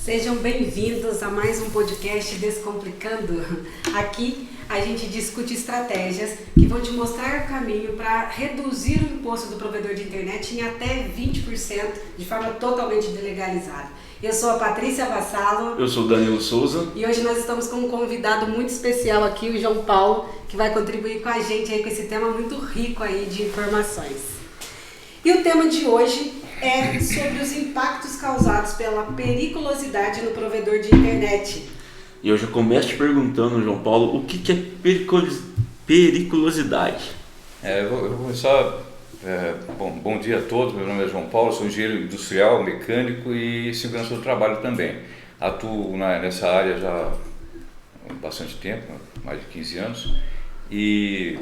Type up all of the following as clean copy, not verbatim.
Sejam bem-vindos a mais um podcast Descomplicando. Aqui a gente discute estratégias que vão te mostrar o caminho para reduzir o imposto do provedor de internet em até 20% de forma totalmente deslegalizada. Eu sou a Patrícia Vassalo. Eu sou o Danilo Souza. E hoje nós estamos com um convidado muito especial aqui, o João Paulo, que vai contribuir com a gente aí com esse tema muito rico aí de informações. E o tema de hoje é sobre os impactos causados pela periculosidade no provedor de internet. E eu já começo te perguntando, João Paulo, o que é periculosidade? Eu vou começar. Bom dia a todos, meu nome é João Paulo, sou engenheiro industrial, mecânico e segurança do trabalho também. Atuo nessa área já há bastante tempo, mais de 15 anos, e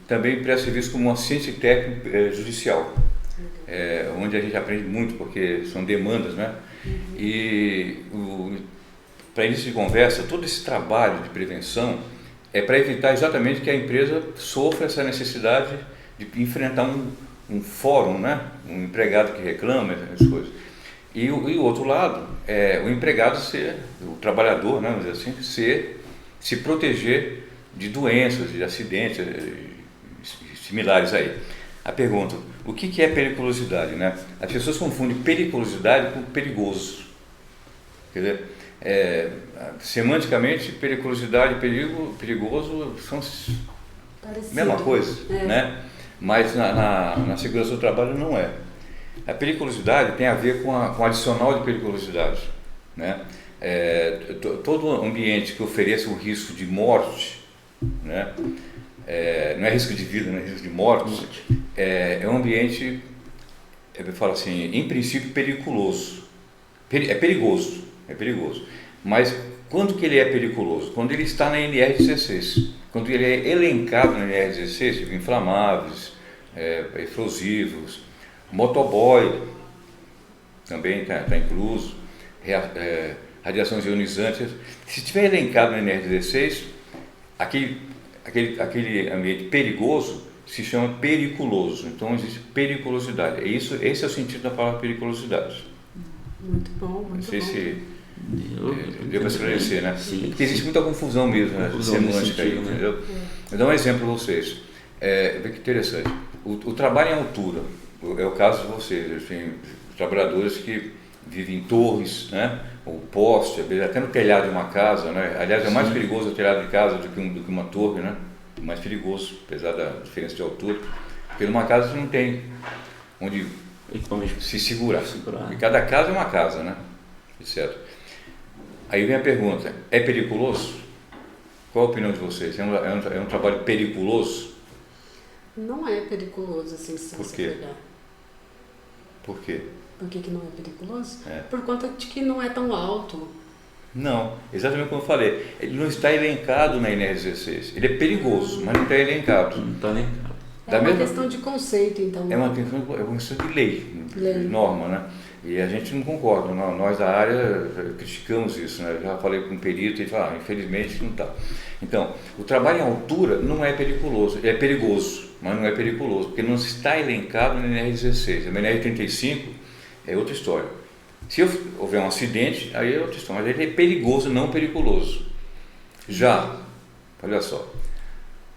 também presto serviço como assistente técnico judicial. Onde a gente aprende muito, porque são demandas, né? E para início de conversa, todo esse trabalho de prevenção é para evitar exatamente que a empresa sofra essa necessidade de enfrentar um fórum, né? Um empregado que reclama, essas coisas. E o outro lado é o empregado o trabalhador, né? Vamos dizer assim, se proteger de doenças, de acidentes similares aí. A pergunta, o que é periculosidade, né? As pessoas confundem periculosidade com perigoso. Quer dizer, semanticamente, periculosidade e perigoso são a mesma coisa, né? Mas na segurança do trabalho não é. A periculosidade tem a ver com o adicional de periculosidade, né? Todo ambiente que ofereça um risco de morte, né? Não é risco de vida, não é risco de morte, é um ambiente, eu falo assim, em princípio periculoso. É perigoso, mas quando que ele é periculoso? Quando ele está na NR16, quando ele é elencado na NR16, tipo inflamáveis, explosivos, motoboy, também está incluso, radiações ionizantes. Se estiver elencado na NR16, aquele ambiente perigoso se chama periculoso. Então existe periculosidade. Esse é o sentido da palavra periculosidade. Muito bom, muito bom. Não sei se deu para esclarecer, né? Sim, porque existe muita confusão mesmo, né? Semântica aí, entendeu? Vou dar um exemplo para vocês. Vê que interessante. O trabalho em altura, é o caso de vocês, assim, trabalhadores que vivem em torres, né? Ou poste, até no telhado de uma casa, né? Aliás, é mais perigoso o telhado de casa do que uma torre, né? Mais perigoso, apesar da diferença de altura, porque numa casa você não tem onde se segurar. E cada casa é uma casa, né? Certo. Aí vem a pergunta, é periculoso? Qual a opinião de vocês? É um trabalho periculoso? Não é periculoso, assim, se você olhar. Por quê? Por que não é periculoso? Por conta de que não é tão alto. Não, exatamente como eu falei. Ele não está elencado na NR16. Ele é perigoso, mas não está elencado. Não está elencado. É uma questão de conceito, então. É uma questão de lei, de norma, né? E a gente não concorda. Nós da área criticamos isso, né? Eu já falei com um perito e ele falou, infelizmente não está. Então, o trabalho em altura não é periculoso. Ele é perigoso, mas não é periculoso, porque não está elencado na NR16. A NR35 é outra história. Se houver um acidente, aí é outra história, mas ele é perigoso, não periculoso. Já, olha só,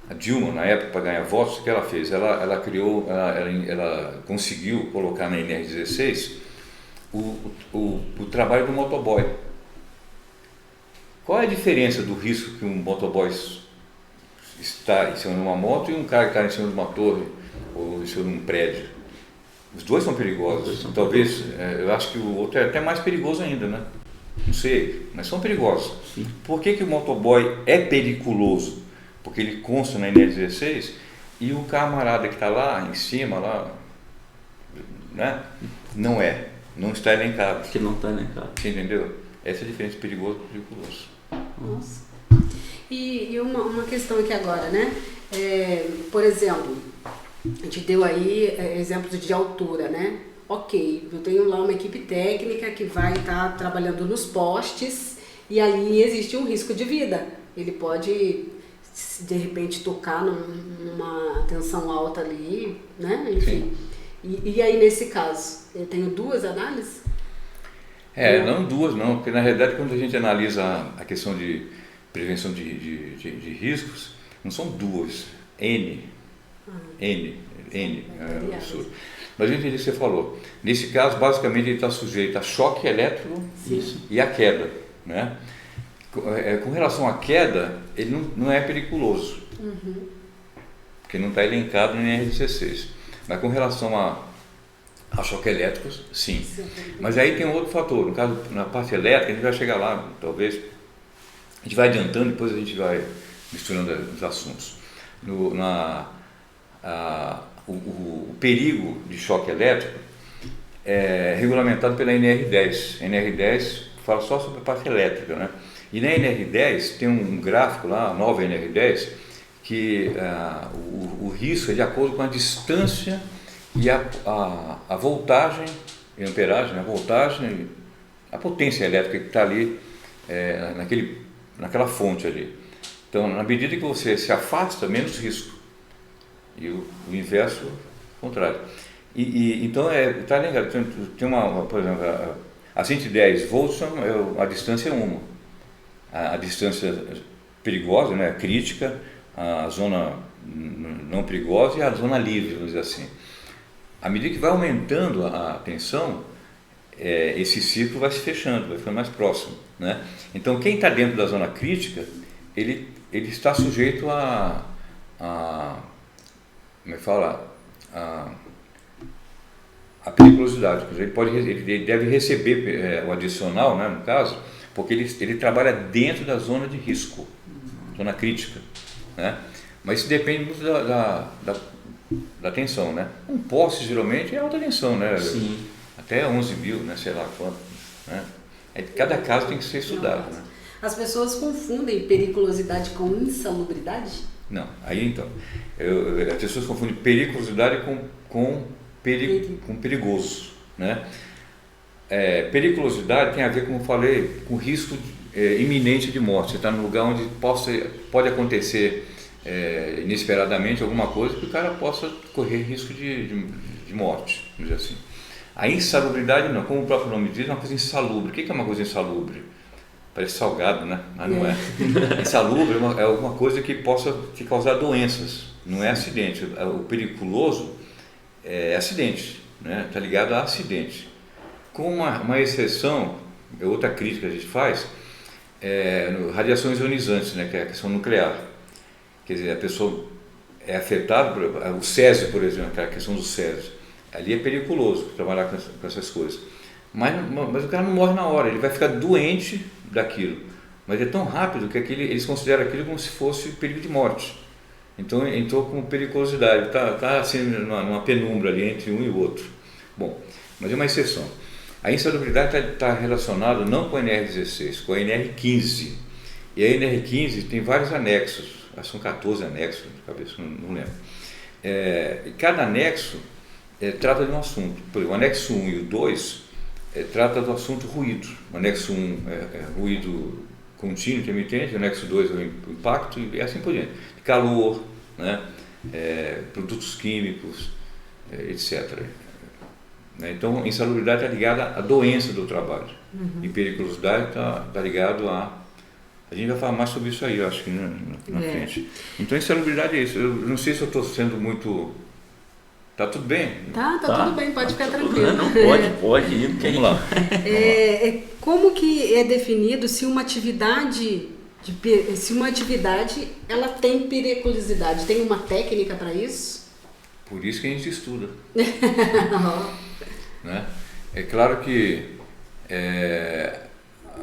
a Dilma, na época, para ganhar votos, o que ela fez? Ela conseguiu colocar na NR16 o trabalho do motoboy. Qual é a diferença do risco que um motoboy está em cima de uma moto e um cara que está em cima de uma torre ou em cima de um prédio? Os dois são perigosos. Talvez, eu acho que o outro é até mais perigoso ainda, né? Não sei, mas são perigosos. Sim. Por que o motoboy é periculoso? Porque ele consta na NR16 e o camarada que está lá em cima, lá, né? Não está elencado. Que não está elencado. Você entendeu? Essa é a diferença de perigoso e periculoso. Nossa. E uma questão aqui agora, né? Por exemplo, a gente deu aí exemplos de altura, né? Ok, eu tenho lá uma equipe técnica que vai estar trabalhando nos postes e ali existe um risco de vida. Ele pode, de repente, tocar numa tensão alta ali, né? Enfim. E aí, nesse caso, eu tenho duas análises? Não duas não, porque na realidade quando a gente analisa a questão de prevenção de riscos, não são duas, N, mas eu entendi o que você falou. Nesse caso, basicamente, ele está sujeito a choque elétrico e a queda, né? Com relação à queda, ele não é periculoso, porque não está elencado no NR16. Mas com relação a choque elétricos, sim. Mas aí tem um outro fator. No caso, na parte elétrica, a gente vai chegar lá, talvez. A gente vai adiantando, depois a gente vai misturando os assuntos. O perigo de choque elétrico é regulamentado pela NR10. A NR10 fala só sobre a parte elétrica, né? E na NR10 tem um gráfico lá, a nova NR10, que o risco é de acordo com a distância e a voltagem, a amperagem, a potência elétrica que está ali naquela fonte ali. Então, na medida que você se afasta, menos risco. E o inverso, o contrário. Então, está ligado. Tem por exemplo, a 110 volts, a distância é uma. A distância perigosa, né, crítica, a zona não perigosa e a zona livre, vamos dizer assim. À medida que vai aumentando a tensão, esse ciclo vai se fechando, vai ficando mais próximo, né? Então, quem está dentro da zona crítica, ele está sujeito como é que fala? A periculosidade. Ele deve receber o adicional, né, no caso, porque ele trabalha dentro da zona de risco, zona crítica, né? Mas isso depende muito da tensão, né? Um poste geralmente é alta tensão, né? Sim. Até 11 mil, né? Sei lá quanto, né? Cada caso tem que ser estudado, né? As pessoas confundem periculosidade com insalubridade? Não, aí então, as pessoas confundem periculosidade com perigoso, né? Periculosidade tem a ver, como eu falei, com risco iminente de morte. Você está num lugar onde pode acontecer inesperadamente alguma coisa que o cara possa correr risco de morte, vamos dizer assim. A insalubridade não, como o próprio nome diz, é uma coisa insalubre. O que é uma coisa insalubre? Parece salgado, né? Mas não é. Insalubre é alguma coisa que possa te causar doenças, não é acidente. O periculoso é acidente, né? Está ligado a acidente. Com uma exceção, outra crítica que a gente faz, radiações ionizantes, né? Que é a questão nuclear. Quer dizer, a pessoa é afetada, o césio, por exemplo, a questão do césio. Ali é periculoso trabalhar com essas coisas. Mas o cara não morre na hora, ele vai ficar doente daquilo. Mas é tão rápido que eles consideram aquilo como se fosse perigo de morte. Então entrou com periculosidade, está assim numa penumbra ali entre um e o outro. Bom, mas é uma exceção. A insalubridade está relacionada não com a NR16, com a NR15. E a NR15 tem vários anexos, são 14 anexos, de cabeça, não lembro. E cada anexo trata de um assunto. Por exemplo, o anexo 1 e o 2 trata do assunto ruído. O anexo 1 é ruído contínuo, intermitente, o anexo 2 é o impacto e assim por diante. Calor, né? Produtos químicos, etc. Então, insalubridade está ligada à doença do trabalho. E periculosidade está ligado a... A gente vai falar mais sobre isso aí, eu acho que na frente. Então, insalubridade é isso. Eu não sei se eu estou sendo muito... Tá tudo bem? Tá tudo bem, pode ficar tranquilo. Não, pode ir. Vamos lá. Como que é definido se uma atividade ela tem periculosidade? Tem uma técnica para isso? Por isso que a gente estuda. Né? É claro que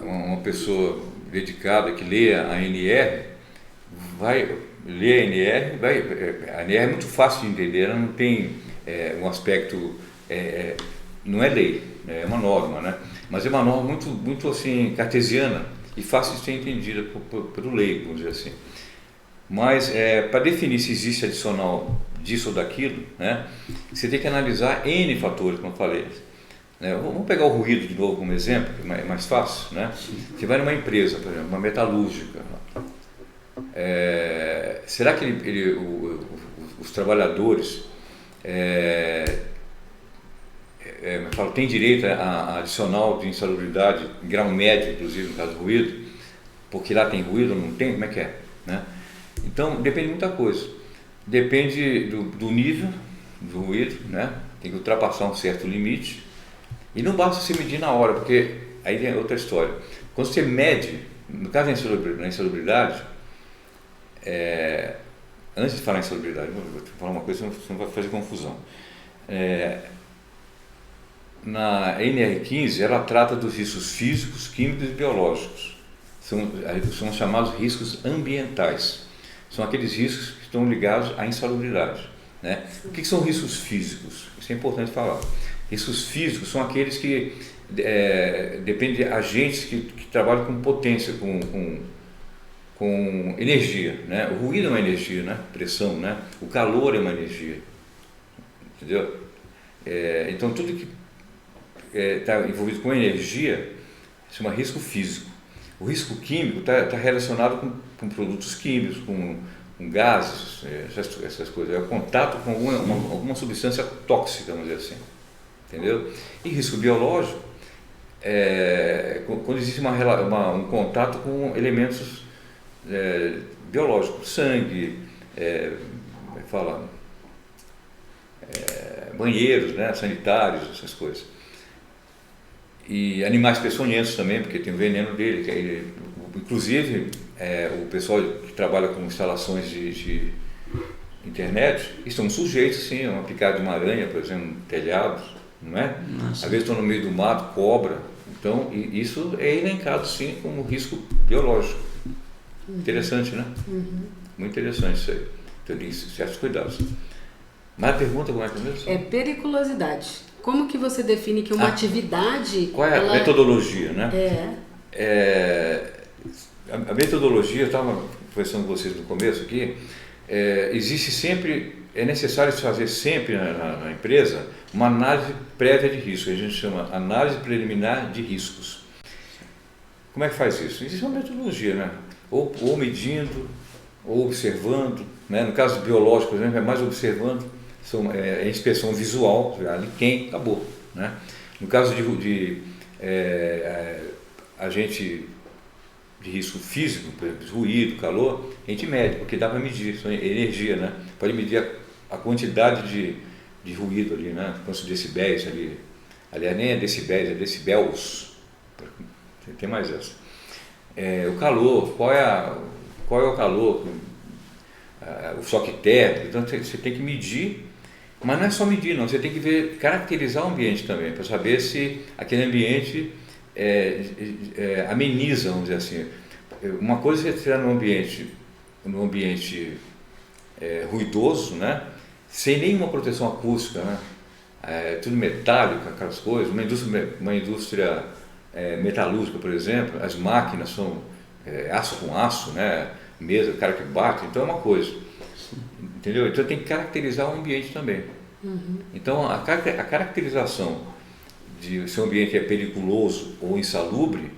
uma pessoa dedicada que lê a NR vai ler a NR, a NR é muito fácil de entender, ela não tem um aspecto, não é lei, é uma norma, né? Mas é uma norma muito assim, cartesiana e fácil de ser entendida pelo leigo, vamos dizer assim. Mas para definir se existe adicional disso ou daquilo, né, você tem que analisar N fatores, como eu falei. Vamos pegar o ruído de novo como exemplo, que é mais fácil, né? Você vai numa empresa, por exemplo, uma metalúrgica. Será que os trabalhadores tem direito a adicional de insalubridade, em grau médio, inclusive, no caso do ruído, porque lá tem ruído ou não tem, como é que é? Né? Então, depende de muita coisa. Depende do nível do ruído, né? Tem que ultrapassar um certo limite. E não basta se medir na hora, porque aí tem outra história. Quando você mede, no caso da insalubridade, antes de falar em insalubridade, vou falar uma coisa, senão não vai fazer confusão. Na NR15, ela trata dos riscos físicos, químicos e biológicos. São chamados riscos ambientais. São aqueles riscos que estão ligados à insalubridade. Né? O que são riscos físicos? Isso é importante falar. Riscos físicos são aqueles que dependem de agentes que trabalham com potência, com energia. Né? O ruído é uma energia, né? Pressão, né? O calor é uma energia. Entendeu? Então, tudo que está envolvido com energia se chama risco físico. O risco químico está relacionado com produtos químicos, com gases, essas coisas. É o contato com alguma substância tóxica, vamos dizer assim. Entendeu? E risco biológico quando existe um contato com elementos biológicos, sangue, banheiros, né, sanitários, essas coisas. E animais peçonhentos também, porque tem o veneno dele. Inclusive, o pessoal que trabalha com instalações de internet estão sujeitos, sim, a uma picada de uma aranha, por exemplo, no telhado, não é? Nossa. Às vezes estão no meio do mato, cobra. Então, isso é elencado, sim, como risco biológico. Interessante, né? Muito interessante isso aí. Então, tem certos cuidados. Mas a pergunta, como é que é mesmo? É periculosidade. Como que você define que uma atividade... Qual é a metodologia, né? A metodologia, eu estava conversando com vocês no começo aqui, existe sempre, é necessário se fazer sempre na empresa uma análise prévia de risco, a gente chama análise preliminar de riscos. Como é que faz isso? Existe uma metodologia, né? Ou medindo, ou observando, né? No caso biológico, por exemplo, é mais observando, inspeção visual, ali quem, acabou, né? No caso de agente de risco físico, por exemplo, ruído, calor, a gente mede, porque dá para medir, isso é energia, né? Pode medir a quantidade de ruído ali, né? Quantos decibéis ali, aliás, nem é decibéis, é decibels, tem mais essa. O calor, qual é o calor, o choque térmico, então você tem que medir, mas não é só medir, não, você tem que caracterizar o ambiente também, para saber se aquele ambiente ameniza, vamos dizer assim. Uma coisa é você estiver num ambiente ruidoso, né? Sem nenhuma proteção acústica, né? Tudo metálico, aquelas coisas, uma indústria metalúrgica, por exemplo, as máquinas são aço com aço, né? Mesa, o cara que bate, então é uma coisa. Entendeu? Então tem que caracterizar o ambiente também. Então a caracterização de se o ambiente é periculoso ou insalubre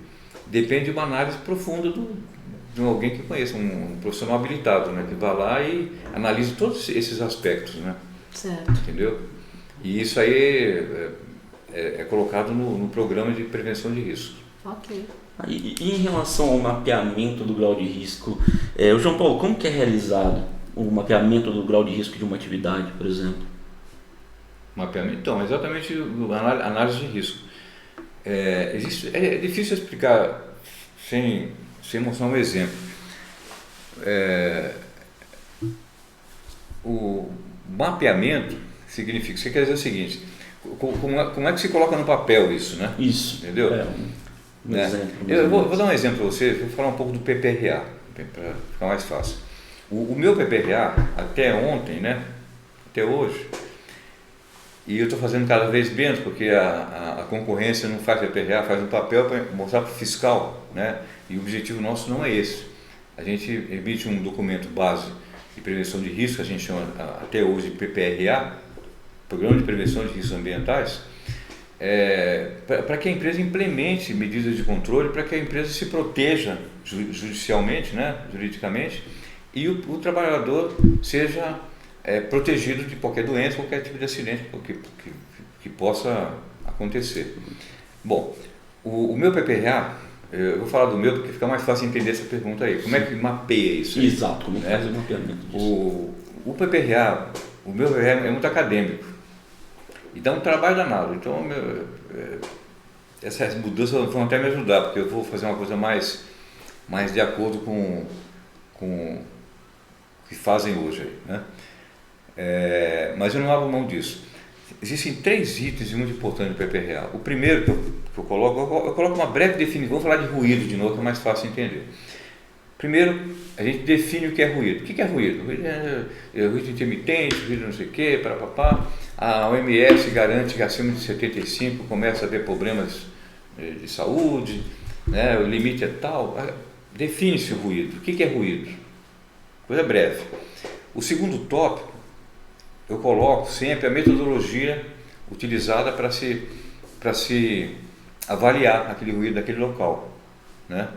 depende de uma análise profunda de alguém que conheça, um profissional habilitado, né? Que vá lá e analise todos esses aspectos, né? Certo. Entendeu? E isso aí é colocado no programa de prevenção de risco. Ok. E em relação ao mapeamento do grau de risco, o João Paulo, como que é realizado o mapeamento do grau de risco de uma atividade, por exemplo? Mapeamento, então, exatamente a análise de risco. É difícil explicar sem mostrar um exemplo. O mapeamento significa, você quer dizer o seguinte, como é que se coloca no papel isso, né? Isso. Entendeu? Um exemplo. Eu vou dar um exemplo para você, vou falar um pouco do PPRA, para ficar mais fácil. O meu PPRA, até ontem, né? Até hoje, e eu estou fazendo cada vez menos, porque a concorrência não faz PPRA, faz um papel para mostrar para o fiscal, né? E o objetivo nosso não é esse. A gente emite um documento base de prevenção de risco, a gente chama até hoje de PPRA, Programa de Prevenção de Riscos Ambientais, para que a empresa implemente medidas de controle, para que a empresa se proteja judicialmente, né? Juridicamente, e o trabalhador seja protegido de qualquer doença, qualquer tipo de acidente que possa acontecer. Bom, o meu PPRA, eu vou falar do meu porque fica mais fácil entender essa pergunta aí. Como é que mapeia isso aí? Exato, como faz o mapeamento disso? O PPRA, o meu PPRA é muito acadêmico e dá um trabalho danado. Então, essas mudanças vão até me ajudar, porque eu vou fazer uma coisa mais de acordo com o que fazem hoje aí, né? Mas eu não abro mão disso. Existem 3 itens muito importantes no PPRA. O primeiro que eu coloco uma breve definição. Vamos falar de ruído de novo, que é mais fácil de entender. Primeiro, a gente define o que é ruído. O que é ruído? Ruído é ruído intermitente, ruído não sei o quê, papapá. A OMS garante que acima de 75 começa a ter problemas de saúde, né? O limite é tal. Define-se o ruído. O que é ruído? Coisa breve. O segundo tópico, eu coloco sempre a metodologia utilizada para se avaliar aquele ruído daquele local, né?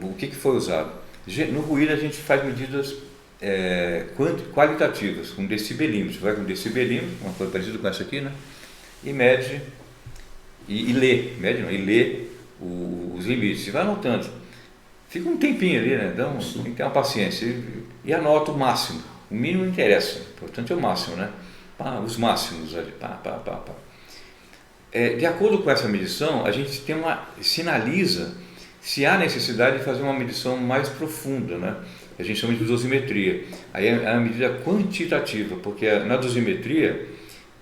O que foi usado? No ruído a gente faz medidas qualitativas, com decibelímetros. Vai com decibelímetro, uma coisa parecida com essa aqui, né? E mede e lê, e lê os limites. E vai anotando. Fica um tempinho ali, né? Tem que ter uma paciência. E anota o máximo. O mínimo não interessa. O importante é o máximo, né? Os máximos ali. De acordo com essa medição, a gente sinaliza se há necessidade de fazer uma medição mais profunda, né? A gente chama de dosimetria. Aí é uma medida quantitativa, porque na dosimetria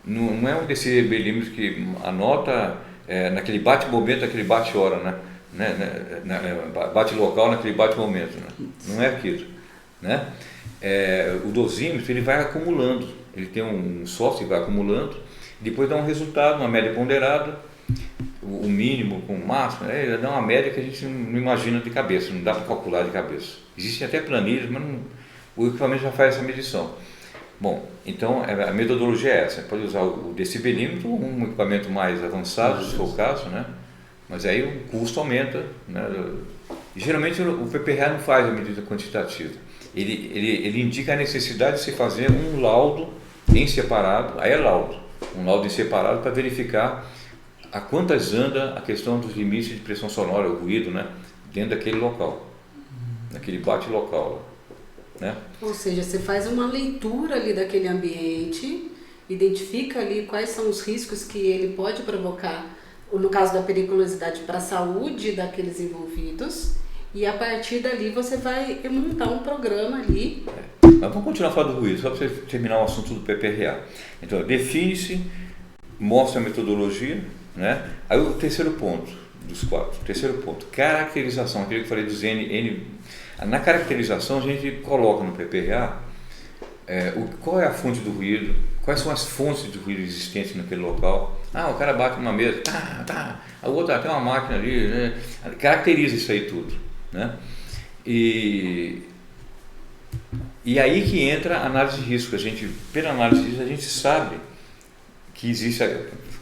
não é um decibelímetro que anota naquele bate-momento, naquele bate-hora, né? Bate local naquele bate-momento, né? Não é aquilo, né? O dosímetro ele vai acumulando, ele tem um software que vai acumulando, depois dá um resultado, uma média ponderada, o mínimo com o máximo, ele dá uma média que a gente não imagina de cabeça, não dá para calcular de cabeça. Existem até planilhas, mas o equipamento já faz essa medição. Bom, então a metodologia é essa, pode usar o decibelímetro, um equipamento mais avançado, se for o caso, né? Mas aí o custo aumenta, né? E, geralmente o PPRA não faz a medida quantitativa, ele indica a necessidade de se fazer um laudo em separado, aí é laudo, um laudo em separado para verificar a quantas anda a questão dos limites de pressão sonora, o ruído, né? Dentro daquele local, naquele bate local, né? Ou seja, você faz uma leitura ali daquele ambiente, identifica ali quais são os riscos que ele pode provocar, no caso da periculosidade para a saúde daqueles envolvidos, e a partir dali você vai montar um programa ali. Mas vamos continuar falando do ruído, só para você terminar o assunto do PPRA. Então, define-se, mostra a metodologia, né? Aí o terceiro ponto, dos 4, terceiro ponto, caracterização, aquele que eu falei dos N. Na caracterização a gente coloca no PPRA qual é a fonte do ruído, quais são as fontes de ruído existentes naquele local. O cara bate numa mesa, a outra tem uma máquina ali, né? Caracteriza isso aí tudo, né? E aí que entra a análise de risco. Pela análise de risco, a gente sabe que existe,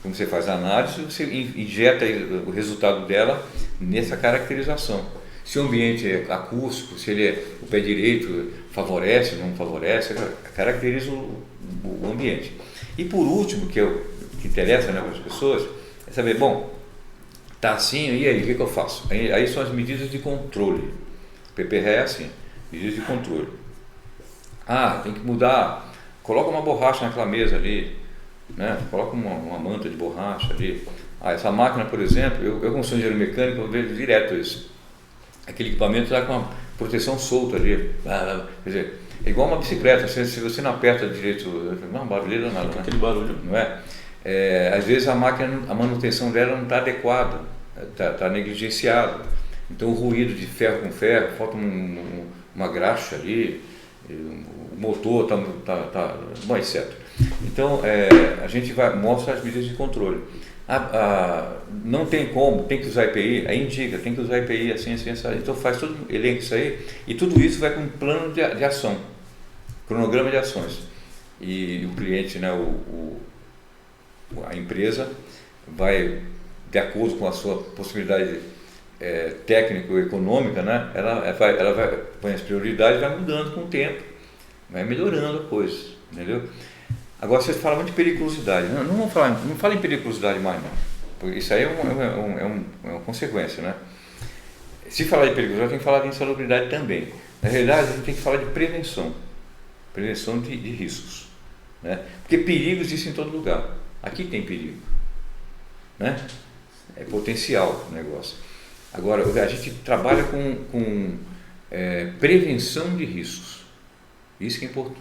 quando você faz a análise, você injeta o resultado dela nessa caracterização. Se o ambiente é acústico, se o pé direito favorece, não favorece, caracteriza o ambiente. E por último, que interessa, né, para as pessoas, é saber, bom, tá assim, e aí, o que eu faço? Aí são as medidas de controle. O PPRA é assim, medidas de controle. Tem que mudar, coloca uma borracha naquela mesa ali, né? Coloca uma manta de borracha ali. Essa máquina, por exemplo, eu como sou engenheiro mecânico, eu vejo direto isso. Aquele equipamento está com uma proteção solta ali. Quer dizer, é igual uma bicicleta, se você não aperta direito, não, barulheira nada, né? Aquele barulho. Não é? Às vezes a máquina, a manutenção dela não está adequada, está negligenciada. Então o ruído de ferro com ferro, falta uma graxa ali, o motor está bom, etc. Então a gente mostra as medidas de controle. Não tem como, tem que usar EPI, aí indica, tem que usar EPI assim, assim, assim. Então faz todo elenco isso aí, e tudo isso vai com um plano de ação, cronograma de ações. E o cliente, né, a empresa vai, de acordo com a sua possibilidade técnica ou econômica, né, ela vai põe as prioridades, vai mudando com o tempo, vai melhorando a coisa, entendeu? Agora vocês falam de periculosidade. Não fala em periculosidade mais não. Porque isso aí é uma consequência, né? Se falar de periculosidade, tem que falar de insalubridade também. Na realidade, a gente tem que falar de prevenção. Prevenção de riscos. Né? Porque perigo existe em todo lugar. Aqui tem perigo. Né? É potencial o negócio. Agora, a gente trabalha com prevenção de riscos. Isso que é importante.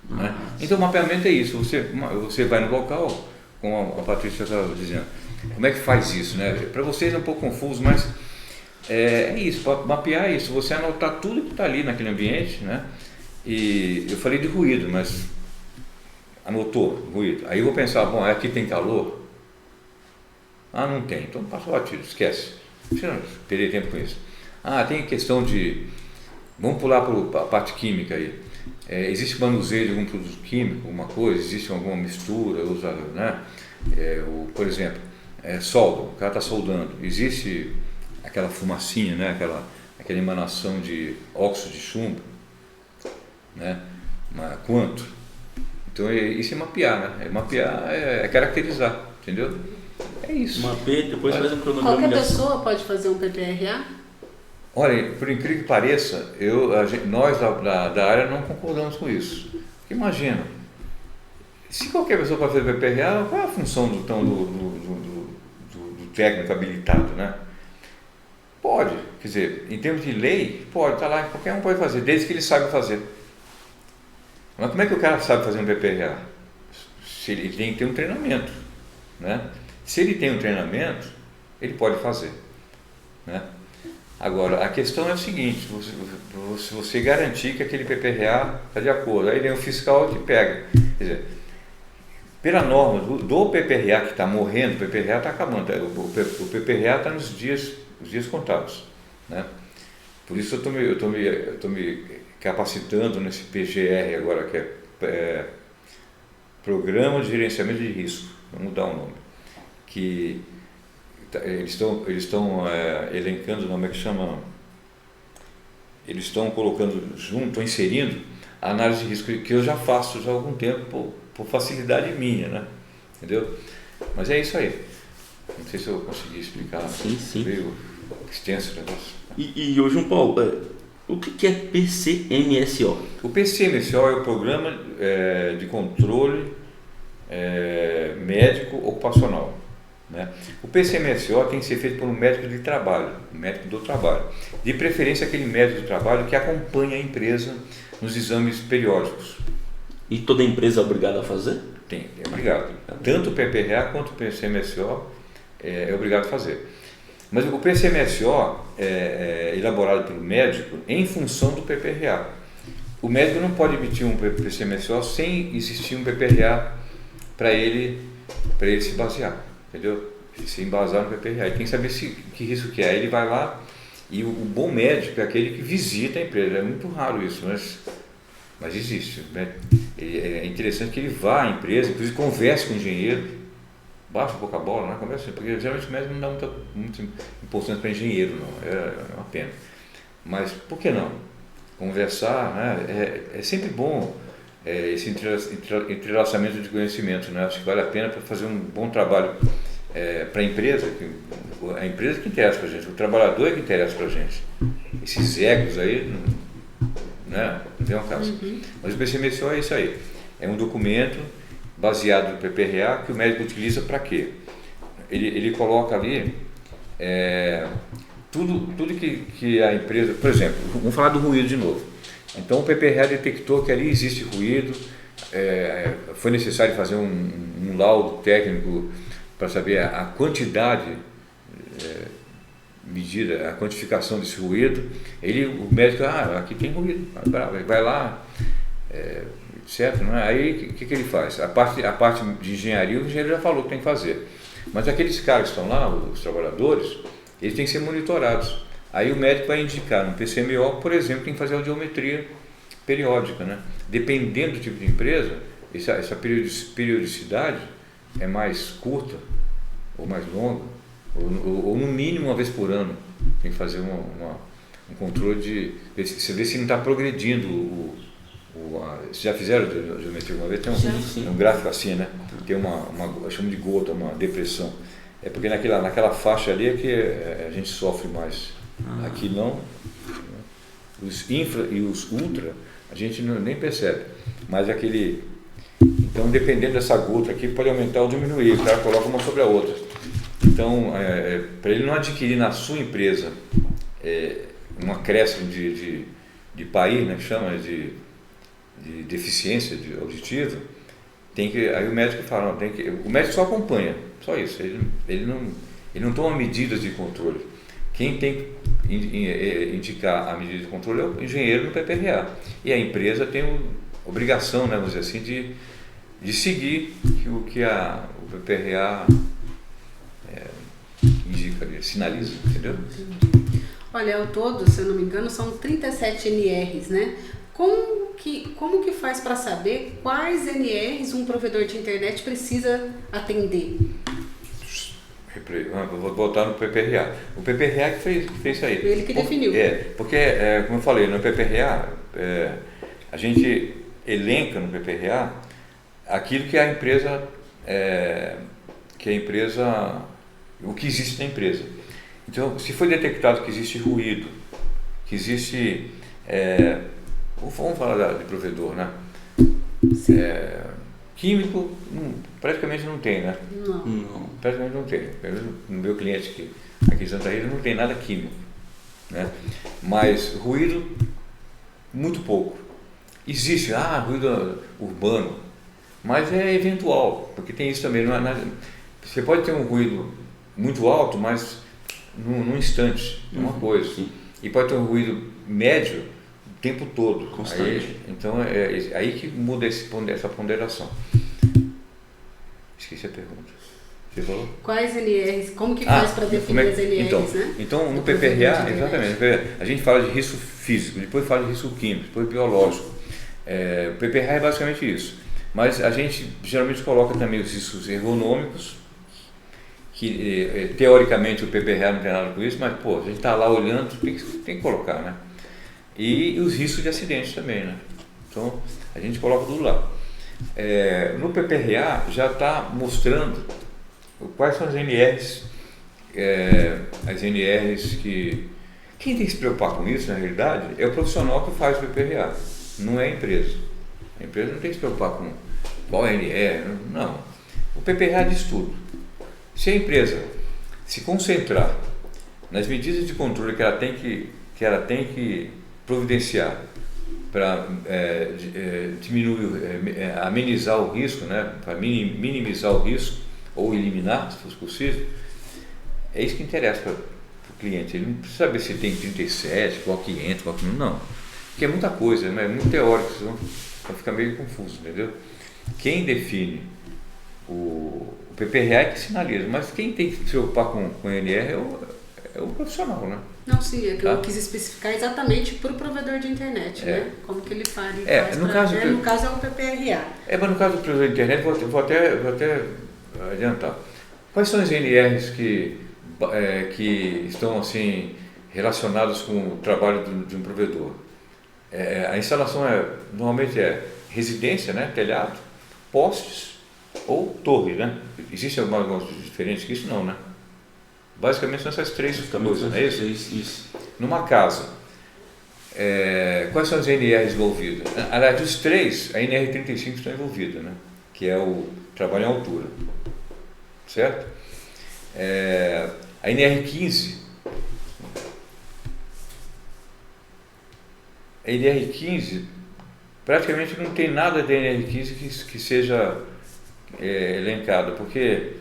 Né? Então, o mapeamento é isso. Você vai no local, como a Patrícia estava dizendo. Como é que faz isso? Né? Para vocês é um pouco confuso, mas é isso. Para mapear isso, você anotar tudo que está ali naquele ambiente. Né? E eu falei de ruído, mas anotou ruído. Aí eu vou pensar, bom, aqui tem calor? Ah, não tem. Então passa batido, esquece. Não perder tempo com isso. Ah, tem questão de... Vamos pular para a parte química aí. Existe manuseio de algum produto químico, alguma coisa? Existe alguma mistura? Né? Por exemplo, solda, o cara está soldando. Existe aquela fumacinha, né? aquela emanação de óxido de chumbo? Né? Mas quanto? Então isso é mapear, né? Mapear é caracterizar, entendeu? É isso. Mapeia, depois faz um cronograma. Qualquer pessoa pode fazer um PPRA? Olha, por incrível que pareça, nós da área não concordamos com isso. Porque imagina, se qualquer pessoa pode fazer PPRA, qual é a função do técnico habilitado, né? Pode, quer dizer, em termos de lei, pode, tá lá, qualquer um pode fazer, desde que ele saiba fazer. Mas como é que o cara sabe fazer um PPRA? Se ele tem que ter um treinamento, né? Se ele tem um treinamento, ele pode fazer, né? Agora, a questão é o seguinte, você garantir que aquele PPRA está de acordo, aí vem o fiscal que pega. Quer dizer, pela norma do PPRA que está morrendo, o PPRA está acabando, o PPRA está nos dias contados, né? Por isso eu estou me capacitando nesse PGR agora, que é Programa de Gerenciamento de Risco, vamos mudar o nome, que eles estão elencando, como é que chama? Eles estão colocando junto, estão inserindo a análise de risco, que eu já faço já há algum tempo, por facilidade minha, né? Entendeu? Mas é isso aí. Não sei se eu consegui explicar. Sim. Meio extenso o negócio. E ô João Paulo, o que é PCMSO? O PCMSO é o Programa de Controle Médico Ocupacional. Né? O PCMSO tem que ser feito por um médico de trabalho, um médico do trabalho. De preferência aquele médico de trabalho que acompanha a empresa nos exames periódicos. E toda empresa é obrigada a fazer? É obrigado. Tanto o PPRA quanto o PCMSO é obrigado a fazer. Mas o PCMSO é elaborado pelo médico em função do PPRA. O médico não pode emitir um PCMSO sem existir um PPRA para ele se basear, entendeu? Ele se embasar no PPRA. Ele tem que saber que risco que é. Aí ele vai lá e o bom médico é aquele que visita a empresa. É muito raro isso, mas existe. Né? É interessante que ele vá à empresa, inclusive converse com o engenheiro, baixa um pouco a bola, né? Conversa, porque geralmente o médico não dá muita importância para engenheiro, não. É uma pena. Mas por que não? Conversar, né? É sempre bom esse entrelaçamento de conhecimento, né? Acho que vale a pena para fazer um bom trabalho para a empresa que interessa para a gente, o trabalhador é que interessa para a gente. Esses egos aí, né? Não tem uma casa. Mas o PCMSO é isso aí. É um documento baseado no PPRA que o médico utiliza para quê? Ele coloca ali tudo que a empresa... Por exemplo, vamos falar do ruído de novo. Então o PPRA detectou que ali existe ruído, foi necessário fazer um laudo técnico para saber a quantidade medida, a quantificação desse ruído. O médico, aqui tem ruído, vai lá, certo? Não é? Aí o que ele faz? A parte de engenharia, o engenheiro já falou que tem que fazer. Mas aqueles caras que estão lá, os trabalhadores, eles têm que ser monitorados. Aí o médico vai indicar no PCMO, por exemplo, tem que fazer audiometria periódica, né? Dependendo do tipo de empresa, essa periodicidade é mais curta ou mais longa, ou no mínimo uma vez por ano. Tem que fazer um controle você ver se não está progredindo Vocês já fizeram geometria uma vez? Tem um gráfico assim, né? Tem eu chamo de gota, uma depressão. É porque naquela faixa ali é que a gente sofre mais. Aqui não. Os infra e os ultra a gente nem percebe. Mas então, dependendo dessa gota aqui, pode aumentar ou diminuir. O cara coloca uma sobre a outra. Então, para ele não adquirir na sua empresa um acréscimo de PAI, né, que chama de deficiência auditiva, aí o médico fala, o médico só acompanha, só isso, ele não toma medidas de controle. Quem tem que indicar a medida de controle é o engenheiro no PPRA, e a empresa tem a obrigação, né, vamos dizer assim, de seguir o que o PPRA indica, sinaliza, entendeu? Olha, ao todo, se eu não me engano, são 37 NRs, né? Como que faz para saber quais NRs um provedor de internet precisa atender? Vou voltar no PPRA. O PPRA que fez isso aí. Ele que definiu. Porque, como eu falei, no PPRA, a gente elenca no PPRA aquilo que a empresa, o que existe na empresa. Então, se foi detectado que existe ruído, que existe, vamos falar de provedor, né? Químico, praticamente não tem, né? Não. Praticamente não tem. No meu cliente aqui em Santa Rita não tem nada químico, né? Mas ruído, muito pouco. Existe, ruído urbano, mas é eventual, porque tem isso também. Você pode ter um ruído muito alto, mas num instante, é uma coisa. Sim. E pode ter um ruído médio o tempo todo. Constante. Então é aí que muda essa ponderação. Esqueci a pergunta. Você falou? Quais NRs? Como que faz para definir as NRs, né? Então, no PPRA, exatamente, a gente fala de risco físico, depois fala de risco químico, depois biológico. O PPRA é basicamente isso. Mas a gente geralmente coloca também os riscos ergonômicos, que teoricamente o PPRA não tem nada com isso, mas a gente está lá olhando, tem que colocar, né? E os riscos de acidentes também, né? Então, a gente coloca tudo lá. No PPRA já está mostrando quais são as NRs, que... Quem tem que se preocupar com isso, na realidade, é o profissional que faz o PPRA, não é a empresa. A empresa não tem que se preocupar com qual NR, não. O PPRA diz tudo. Se a empresa se concentrar nas medidas de controle que ela tem que providenciar para diminuir, amenizar o risco, né, para minimizar o risco ou eliminar, se fosse possível, é isso que interessa para o cliente. Ele não precisa saber se tem 37, qual que entra, qual que não. Porque é muita coisa, né? É muito teórico, senão vai ficar meio confuso, entendeu? Quem define o PPRA é que sinaliza, mas quem tem que se preocupar com o NR é o profissional, né? Não, sim, é que eu quis especificar exatamente para o provedor de internet, né? Como que ele faz. No caso é o PPRA. Mas no caso do provedor de internet, vou até adiantar. Quais são as NRs que estão assim relacionadas com o trabalho de um provedor? A instalação normalmente é residência, né? Telhado, postes ou torre, né? Existem algumas diferentes que isso não, né? Basicamente são essas três coisas, não é isso? Isso. Numa casa, quais são as NRs envolvidas? Aliás, dos três, a NR35 está envolvida, né? Que é o trabalho em altura, certo? A NR15, praticamente não tem nada da NR15 que seja elencado, porque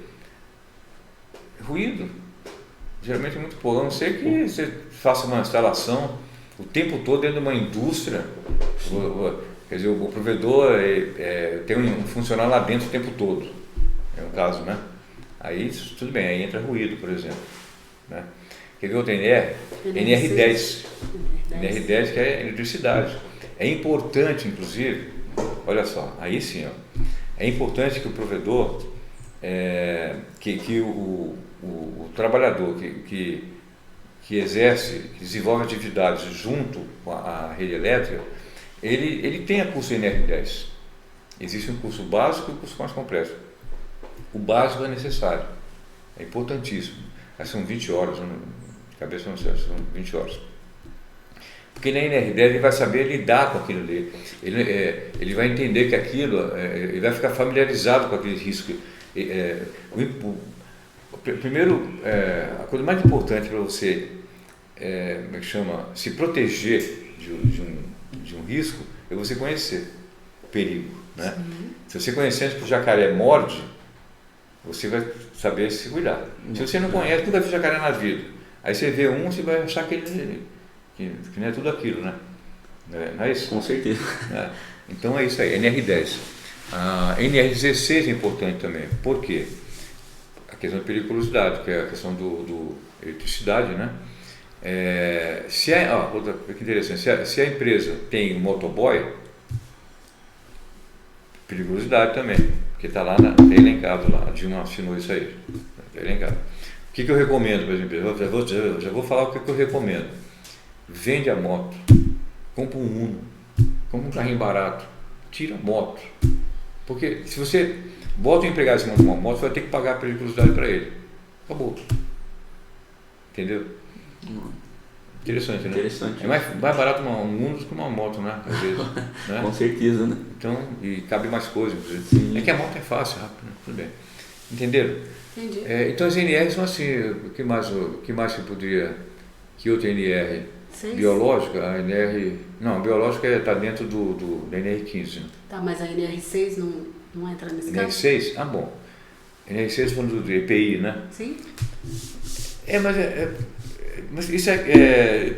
ruído geralmente é muito pouco, a não ser que você faça uma instalação o tempo todo dentro de uma indústria, quer dizer, o provedor tem um funcionário lá dentro o tempo todo, é um caso, né? Aí tudo bem, aí entra ruído, por exemplo, né? Quer ver outra NR? NR10. NR10 que é eletricidade. É importante, inclusive, olha só, aí sim, é importante que o provedor, que o trabalhador que exerce, que desenvolve atividades junto com a rede elétrica, ele tem a curso NR10. Existe um curso básico e um curso mais completo. O básico é necessário, é importantíssimo. São 20 horas, de cabeça não sei, são 20 horas. Porque na NR10 ele vai saber lidar com aquilo ali. Ele vai entender que aquilo, ele vai ficar familiarizado com aquele risco. Primeiro, a coisa mais importante para você como é que chama, se proteger de um risco é você conhecer o perigo, né? Se você conhecendo que o jacaré morde, você vai saber se cuidar. Se você não conhece, nunca viu jacaré na vida, aí você vê um, você vai achar que não é tudo aquilo, né? Não é isso? Com certeza. Então é isso aí, NR10. A NR16 é importante também. Por quê? A questão da periculosidade, que é a questão do eletricidade, né? Que interessante, se a empresa tem um motoboy, periculosidade também, porque está lá, tá elencado lá, a Dilma assinou isso aí, está elencado. O que eu recomendo para as empresas? Já vou falar o que eu recomendo. Vende a moto, compra um Uno, compra um carrinho barato, tira a moto, porque se você bota o empregado em cima de uma moto, você vai ter que pagar a periculosidade para ele, acabou, entendeu? Interessante, né? Interessante. É mais barato um Uno do que uma moto, né? Às vezes, né? Com certeza, né? Então, e cabe mais coisas. Sim. É que a moto é fácil, rápido, né? Tudo bem. Entenderam? Entendi. Então as NRs são assim, o que mais você poderia, que outra NR? 6? Biológica, a NR, não, a biológica está dentro da NR15. Né? Tá, mas a NR6 não entra nesse caso? NR6? Ah, bom. NR6 falando do EPI, né? Sim. Mas isso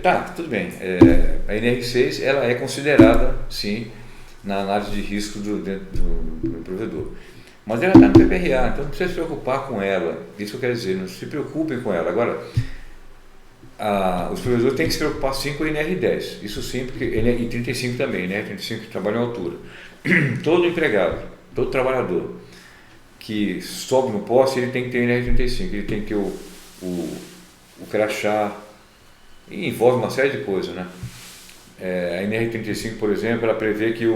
tá, tudo bem. A NR6 ela é considerada, sim, na análise de risco dentro do provedor. Mas ela está no PPRA, então não precisa se preocupar com ela. Isso que eu quero dizer, não se preocupem com ela. Agora, os provedores têm que se preocupar sim com o NR10. Isso sim, porque e 35 também, né? 35 que trabalha em altura. Todo empregado, todo trabalhador que sobe no poste, ele tem que ter o NR35, ele tem que ter o crachá, e envolve uma série de coisas, né? A NR35, por exemplo, ela prevê que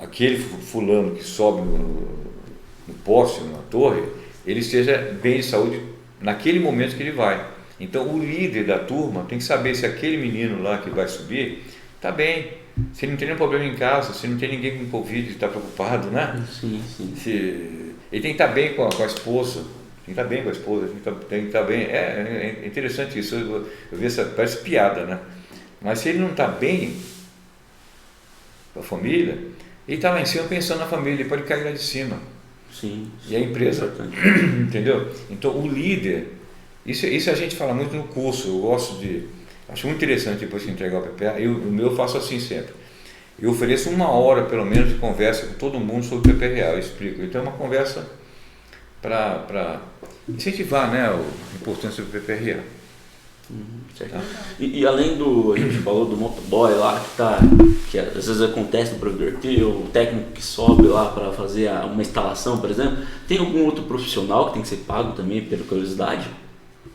aquele fulano que sobe no poste, na torre, ele esteja bem de saúde naquele momento que ele vai. Então o líder da turma tem que saber se aquele menino lá que vai subir está bem, se ele não tem nenhum problema em casa, se não tem ninguém com Covid e está preocupado, né? Sim. Ele tem que estar bem com a esposa. Tem que estar bem com a esposa, tem que estar bem. É interessante isso. Eu vi parece piada, né? Mas se ele não está bem com a família, ele está lá em cima pensando na família, ele pode cair lá de cima. Sim. E a empresa, entendeu? Então o líder, isso a gente fala muito no curso, acho muito interessante depois que entregar o PPA, o meu eu faço assim sempre. Eu ofereço 1 hora pelo menos de conversa com todo mundo sobre o PPRA, eu explico. Então é uma conversa para incentivar, né, a importância do PPRA. Certo. Tá? E além a gente falou do motoboy lá, que às vezes acontece no provedor, tem o técnico que sobe lá para fazer uma instalação, por exemplo, tem algum outro profissional que tem que ser pago também pela curiosidade?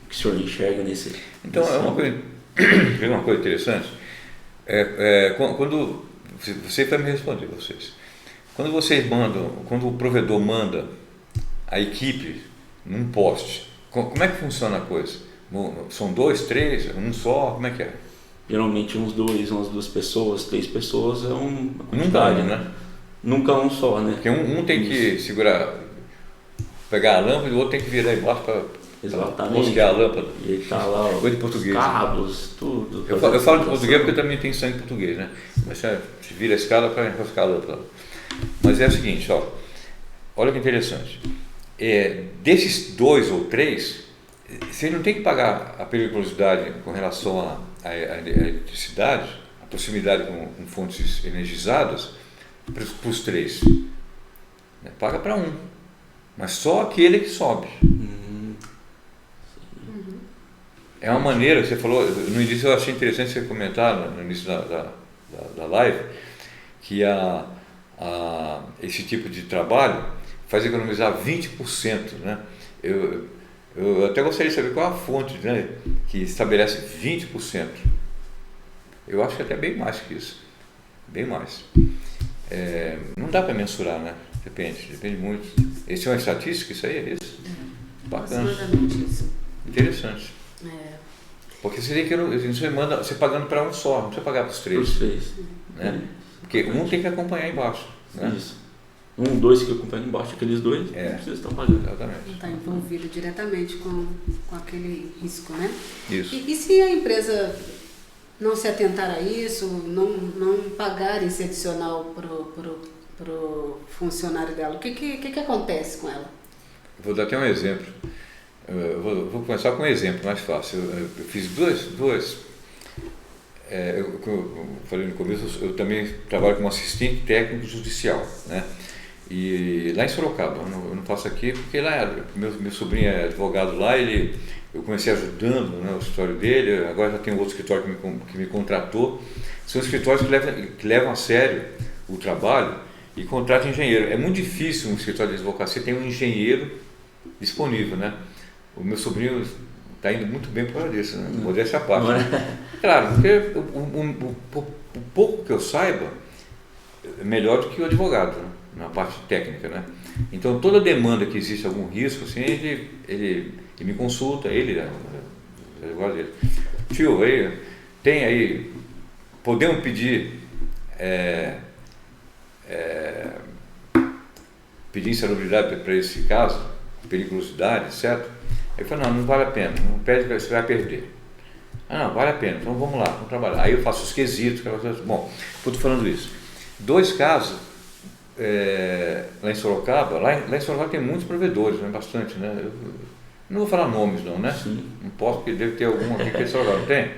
Que o senhor enxerga nesse... Então, uma coisa interessante, quando você vai me responder, vocês. Quando o provedor manda a equipe num poste, como é que funciona a coisa? São 2, 3, um só, como é que é? Geralmente umas 2 pessoas, 3 pessoas é uma quantidade, né? Nunca um só, né? Porque um tem que segurar, pegar a lâmpada e o outro tem que virar embaixo para mosquear a lâmpada. E ele tá lá, de português, cabos, né? Tudo. Eu falo de português porque eu também tenho sangue português, né? Mas você vira a escala para enroscar a lâmpada. Mas é o seguinte, olha que interessante. Desses 2 ou 3, você não tem que pagar a periculosidade com relação à eletricidade, a proximidade com fontes energizadas, para os 3. Paga para um, mas só aquele que sobe. É uma maneira que você falou, no início eu achei interessante você comentar, no início da live, que esse tipo de trabalho faz economizar 20%, né? Eu até gostaria de saber qual a fonte, né, que estabelece 20%. Eu acho que até bem mais que isso. bem mais. Não dá para mensurar, né? Depende muito. Esse é uma estatística, isso aí é isso? Bacana. Aproximadamente isso. Interessante. Porque você tem que você pagando para um só, não precisa pagar para os três. Né? Porque um tem que acompanhar embaixo. Né? Isso. 1, 2 que acompanham embaixo, aqueles dois, não precisa estar pagando. Exatamente. Está envolvido diretamente com aquele risco, né? Isso. E se a empresa não se atentar a isso, não pagar esse adicional pro funcionário dela, o que acontece com ela? Vou dar até um exemplo. Vou começar com um exemplo mais fácil. Eu fiz duas. Eu falei no começo, eu também trabalho como assistente técnico judicial, né? E lá em Sorocaba, eu não faço aqui porque lá meu sobrinho é advogado lá, eu comecei ajudando, né, o escritório dele, agora já tem outro escritório que me contratou. São escritórios que levam a sério o trabalho e contratam engenheiro. É muito difícil um escritório de advocacia ter um engenheiro disponível, né? O meu sobrinho está indo muito bem por causa disso, né? Modéstia à parte. Né? Claro, porque o pouco que eu saiba é melhor do que o advogado, né? Na parte técnica, né? Então toda demanda que existe algum risco, assim, ele me consulta, advogado dele. Tio, tem aí, podemos pedir insalubridade para esse caso, periculosidade, certo? Aí eu falo, não vale a pena, não pede, você vai perder. Não, vale a pena, então vamos lá, vamos trabalhar. Aí eu faço os quesitos, bom, estou falando isso. 2 casos, lá em Sorocaba, lá em Sorocaba tem muitos provedores, né, bastante, né? Eu não vou falar nomes não, né? Sim. Não posso, porque deve ter algum aqui que é Sorocaba, não tem?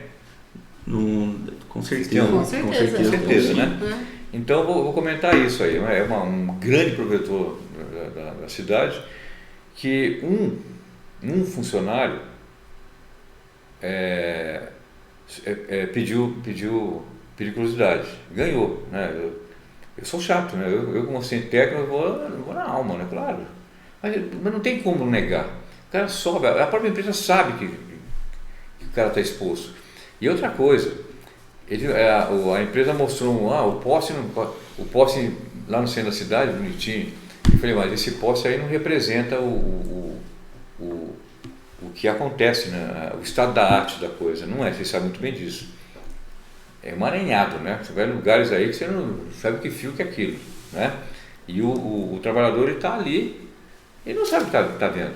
Com certeza. Com certeza, né? Então eu vou comentar isso aí. É um grande provedor da cidade que um funcionário pediu periculosidade, ganhou, né? Eu sou chato, né? Eu como assistente técnico, eu vou na alma, né? Claro. Mas não tem como negar. O cara sobe, a própria empresa sabe que o cara está exposto. E outra coisa, a empresa mostrou o poste lá no centro da cidade, bonitinho. Eu falei, mas esse poste aí não representa o que acontece, né? O estado da arte da coisa. Não é, você sabe muito bem disso. É emaranhado, né? Você vai em lugares aí que você não sabe que fio que é aquilo, né? E o trabalhador está ali, ele não sabe o que está vendo.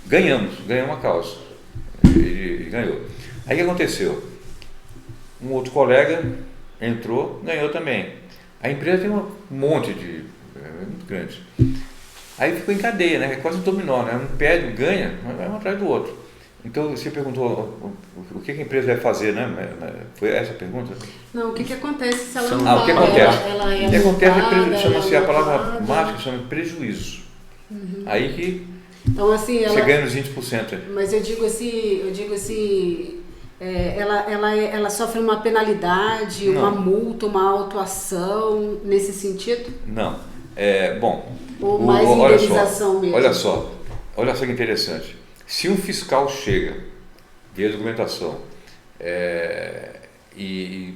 Ganhamos a causa. Ele ganhou. Aí o que aconteceu? Um outro colega entrou, ganhou também. A empresa tem um monte de... muito grande. Aí ficou em cadeia, né? É quase um dominó, né? Um pede, um ganha, vai um atrás do outro. Então você perguntou o que a empresa vai fazer, né? Foi essa a pergunta? Não, o que acontece se ela não o que acontece? O que acontece chama-se a palavra mágica, chama prejuízo. Aí que então, assim, você ganha nos 20%. Mas eu digo assim, ela sofre uma penalidade, Não. uma multa, uma autuação nesse sentido? Não. Bom. Ou mais indenização mesmo? Olha só que interessante. Se um fiscal chega, vê a documentação, e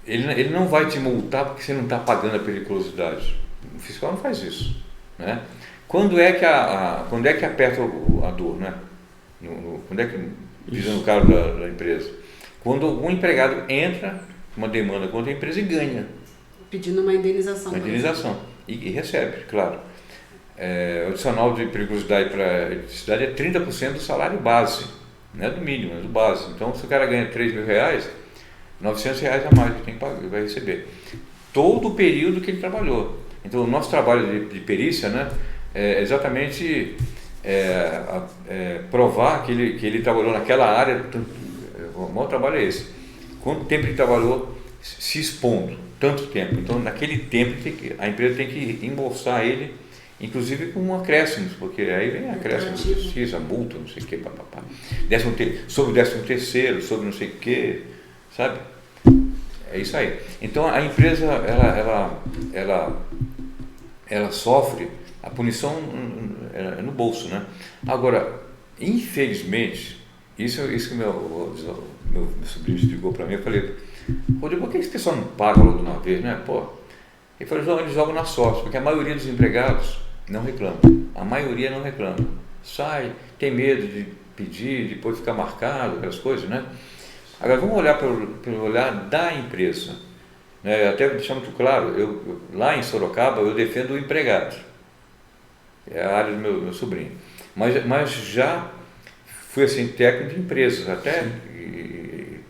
ele não vai te multar porque você não está pagando a periculosidade. O fiscal não faz isso, né? Quando é que aperta a dor, né? Quando é que pisa no carro da empresa? Quando algum empregado entra uma demanda contra a empresa e ganha. Pedindo uma indenização. Uma indenização. E recebe, claro. O adicional de periculosidade para a eletricidade é 30% do salário base, não é do mínimo, é do base. Então, se o cara ganha R$3.000, R$900 a mais que tem que pagar, vai receber. Todo o período que ele trabalhou. Então, o nosso trabalho de perícia, né, é exatamente provar que ele trabalhou naquela área. O maior trabalho é esse. Quanto tempo ele trabalhou se expondo? Tanto tempo. Então, naquele tempo, a empresa tem que embolsar ele, inclusive com acréscimos, porque aí vem acréscimos de justiça, multa, não sei o que, papapá. Sobre o 13º, sobre não sei o que, sabe? É isso aí. Então, a empresa, ela sofre a punição no bolso, né? Agora, infelizmente, Isso que meu sobrinho explicou para mim. Eu falei, Rodrigo, por que esse pessoal não paga logo de uma vez, né? Pô, ele falou, não, eles jogam na sorte, porque a maioria dos empregados não reclama. A maioria não reclama. Sai, tem medo de pedir, depois ficar marcado, aquelas coisas, né? Agora, vamos olhar pelo olhar da empresa. Né? Até deixar muito claro, lá em Sorocaba, eu defendo o empregado. É a área do meu sobrinho. Mas já fui assim, técnico de empresas, até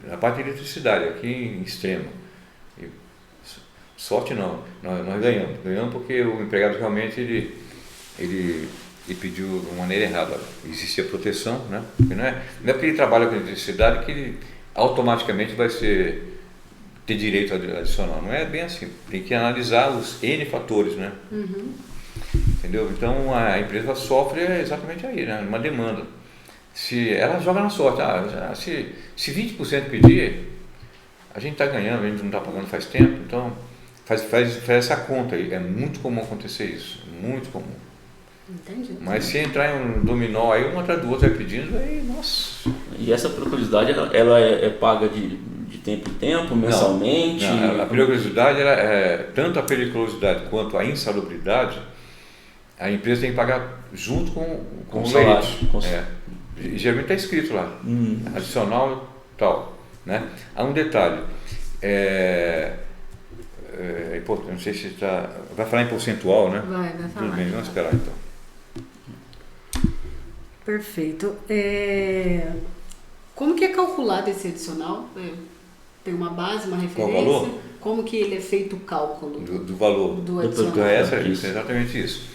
na parte de eletricidade, aqui em Extrema. E, sorte não, nós ganhamos. Ganhamos porque o empregado realmente ele pediu de uma maneira errada. Existia proteção, né? Porque não é porque ele trabalha com eletricidade que ele automaticamente vai ter direito adicional. Não é bem assim. Tem que analisar os N fatores, né? Entendeu? Então a empresa sofre exatamente aí, né? Uma demanda. Se ela joga na sorte, se 20% pedir, a gente está ganhando, a gente não está pagando faz tempo, então faz essa conta aí. É muito comum acontecer isso, muito comum. Entendi. Mas se entrar em um dominó aí, um atrás do outro vai pedindo, aí, nossa. E essa periculosidade, ela é paga de tempo em tempo, mensalmente? Não, a periculosidade, tanto a periculosidade quanto a insalubridade, a empresa tem que pagar junto com o salário. Geralmente está escrito lá, adicional tal, né? Há um detalhe, importante, não sei se vai falar em percentual, né? Vai falar. Tudo bem, vamos esperar então. Perfeito. Como que é calculado esse adicional? Tem uma base, uma referência? Qual valor? Como que ele é feito o cálculo? Do valor. Do adicional. É exatamente isso.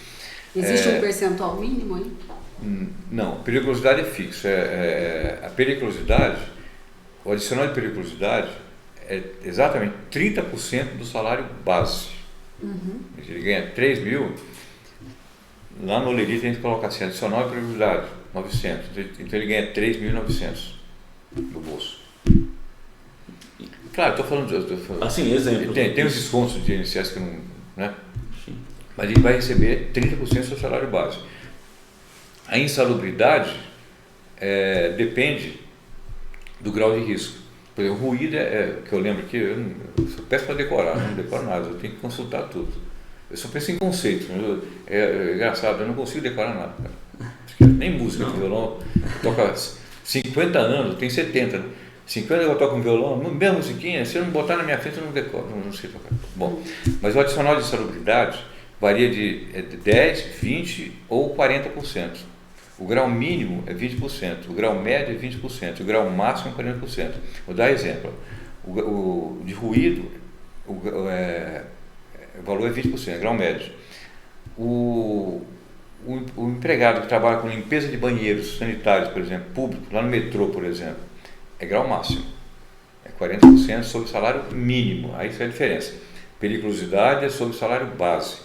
Existe um percentual mínimo aí? Não, periculosidade é fixo. A periculosidade, o adicional de periculosidade é exatamente 30% do salário base. Se ele ganha 3 mil, lá no Leri tem que colocar assim, adicional de periculosidade, 900. Então ele ganha 3.900 do bolso. Claro, estou falando... Assim, exemplo. Tem os descontos de INSS que não... Né? Sim. Mas ele vai receber 30% do seu salário base. A insalubridade depende do grau de risco. Por exemplo, o ruído que eu lembro que eu sou péssimo para decorar, não decoro nada, eu tenho que consultar tudo. Eu só penso em conceito. É engraçado, eu não consigo decorar nada. Nem música de violão. Toca 50 anos, tem 70. Né? 50 eu toco um violão, mesma musiquinha, se eu não botar na minha frente eu não decoro, não sei tocar. Bom, mas o adicional de insalubridade varia de 10, 20 ou 40%. O grau mínimo é 20%, o grau médio é 20%, o grau máximo é 40%. Vou dar exemplo. O de ruído, o valor é 20%, grau médio. O empregado que trabalha com limpeza de banheiros sanitários, por exemplo, público, lá no metrô, por exemplo, é grau máximo. É 40% sobre o salário mínimo. Aí isso é a diferença. Periculosidade é sobre o salário base.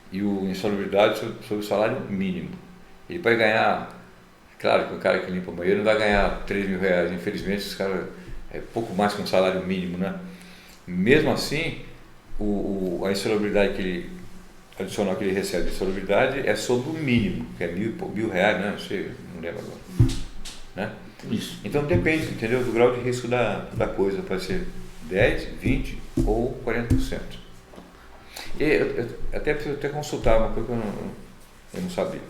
E o insalubridade sobre o salário mínimo. Ele vai ganhar, claro que o cara que limpa o banheiro não vai ganhar 3 mil reais, infelizmente esse cara é pouco mais que um salário mínimo, né? Mesmo assim, a insalubridade adicional que ele recebe de insalubridade é sobre o mínimo, que é mil reais, né? Não lembro agora. Né? Isso. Então depende, entendeu? Do grau de risco da coisa, pode ser 10, 20 ou 40%. E eu até preciso consultar uma coisa que eu não sabia.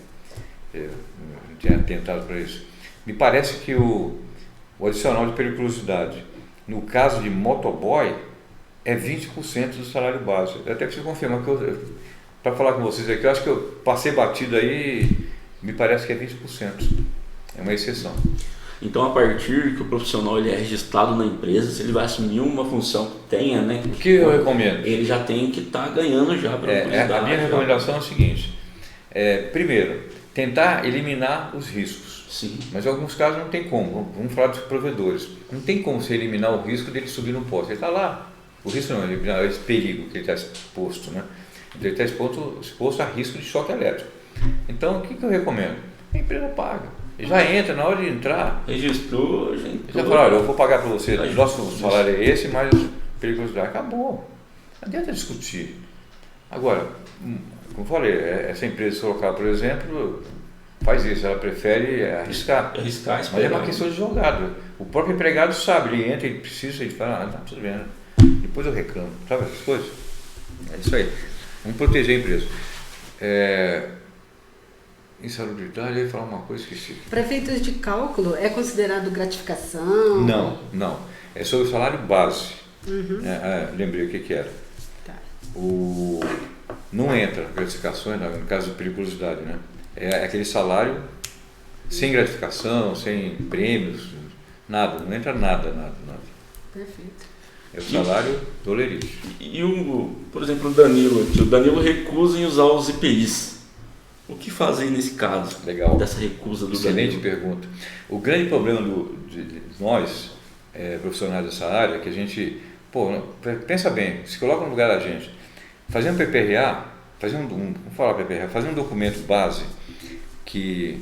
Eu não tinha atentado para isso. Me parece que o adicional de periculosidade, no caso de motoboy, é 20% do salário base. Eu até preciso confirmar, para falar com vocês aqui, eu acho que eu passei batido aí, me parece que é 20%. É uma exceção. Então, a partir que o profissional ele é registrado na empresa, se ele vai assumir uma função que tenha, né? O que eu recomendo? Ele já tem que estar ganhando já para a minha recomendação é o seguinte: primeiro, tentar eliminar os riscos. Sim. Mas em alguns casos não tem como. Vamos falar dos provedores. Não tem como você eliminar o risco dele subir no poste. Ele está lá. O risco não, é esse perigo que ele está exposto, né? Ele está exposto a risco de choque elétrico. Então, o que eu recomendo? A empresa paga. Já entra, na hora de entrar. Registrou, gente. Já fala, olha, eu vou pagar para você, o nosso salário é esse, mas periculosidade. Acabou. Não adianta discutir. Agora, como eu falei, essa empresa de Sorocaba, por exemplo, faz isso, ela prefere arriscar. Arriscar, Mas é esperar. uma questão de jogada. O próprio empregado sabe, ele entra, ele precisa, ele fala, tá tudo bem, né? Depois eu reclamo, sabe essas coisas? É isso aí. Vamos proteger a empresa. Insalubridade, eu ia falar uma coisa, esqueci. Para efeitos de cálculo, é considerado gratificação? Não. É sobre o salário base. Lembrei o que era. Tá. Não entra gratificações, no caso de periculosidade, né? É aquele salário sem gratificação, sem prêmios, nada, não entra nada. Perfeito. É o salário do lerite. E por exemplo, o Danilo recusa em usar os IPIs. O que fazer nesse caso? Legal. Dessa recusa do Excelente Danilo? pergunta. O grande problema de nós, profissionais dessa área, é que a gente, pensa bem, se coloca no lugar da gente, fazer um PPRA, vamos falar PPRA, fazer um documento base, que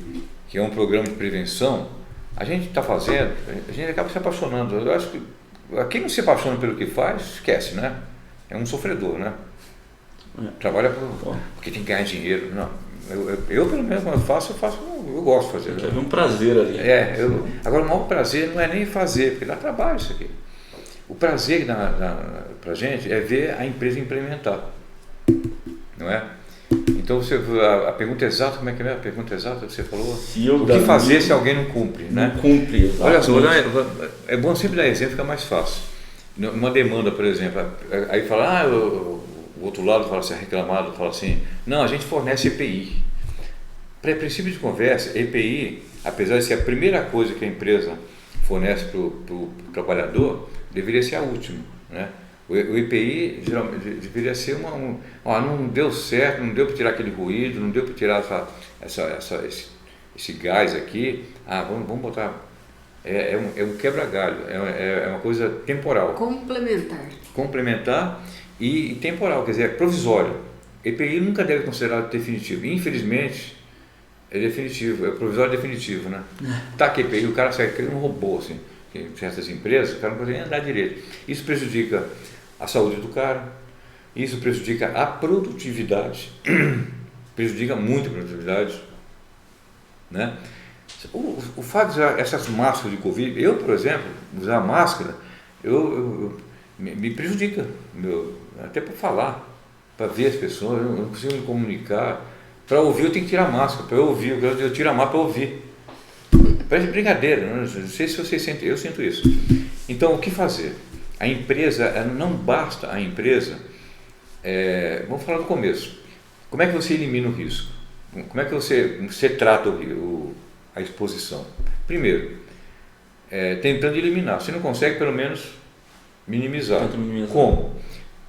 é um programa de prevenção, a gente está fazendo, a gente acaba se apaixonando. Eu acho que quem não se apaixona pelo que faz, esquece, né? É um sofredor, né? Trabalha porque tem que ganhar dinheiro. Não. Eu pelo menos, quando eu faço, eu gosto de fazer. É um prazer ali. Agora, o maior prazer não é nem fazer, porque dá trabalho isso aqui. O prazer que dá pra gente é ver a empresa implementar. Não é? Então, a pergunta exata, como é que é a pergunta exata que você falou? O que fazer se alguém não cumpre? Né? Não cumpre, exatamente. Olha só, é bom sempre dar exemplo, fica mais fácil. Uma demanda, por exemplo, aí fala, o outro lado fala assim, reclamado, fala assim, não, a gente fornece EPI. Para princípio de conversa, EPI, apesar de ser a primeira coisa que a empresa fornece para o trabalhador, deveria ser a última, né? O EPI geralmente deveria ser não deu certo, não deu para tirar aquele ruído, não deu para tirar esse gás aqui, vamos botar, é um quebra-galho, é uma coisa temporal. Complementar e temporal, quer dizer, é provisório. EPI nunca deve ser considerado definitivo, infelizmente é definitivo, é provisório definitivo, né? Tá aqui EPI, o cara sai criando um robô, assim, em certas empresas, o cara não consegue nem andar direito. Isso prejudica a saúde do cara, isso prejudica a produtividade, prejudica muito a produtividade, né? O fato de usar essas máscaras de Covid, eu, por exemplo, usar máscara, me prejudica, até para falar, para ver as pessoas, eu não consigo me comunicar. Para ouvir eu tenho que tirar a máscara, para eu ouvir, eu tiro a máscara para ouvir. Parece brincadeira, não sei se vocês sentem, eu sinto isso. Então, o que fazer? A empresa, não basta a empresa, vamos falar do começo, como é que você elimina o risco? Como é que você trata a exposição? Primeiro, tentando eliminar, se não consegue, pelo menos minimizar. Como?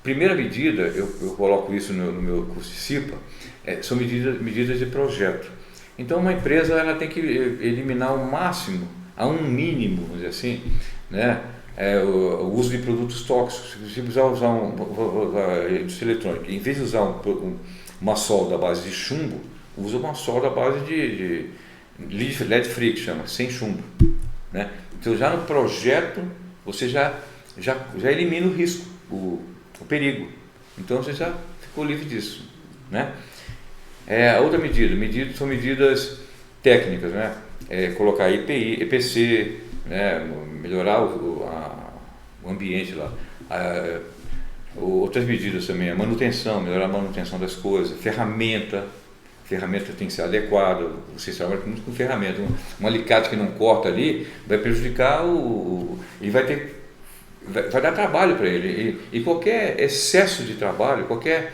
Primeira medida, eu coloco isso no meu curso de CIPA, são medidas de projeto. Então, uma empresa ela tem que eliminar ao máximo, a um mínimo, vamos dizer assim, né, o uso de produtos tóxicos. Se você usar a indústria eletrônica, em vez de usar uma solda à base de chumbo, usa uma solda à base de lead free, que chama, sem chumbo, né? Então, já no projeto, você já elimina o risco, o perigo. Então, você já ficou livre disso, né? A outra medida são medidas técnicas, né? Colocar EPI, EPC, né? Melhorar o ambiente lá. Outras medidas também, a manutenção, melhorar a manutenção das coisas, ferramenta tem que ser adequada, você trabalha muito com ferramenta, um alicate que não corta ali vai prejudicar e vai dar trabalho para ele, e qualquer excesso de trabalho, qualquer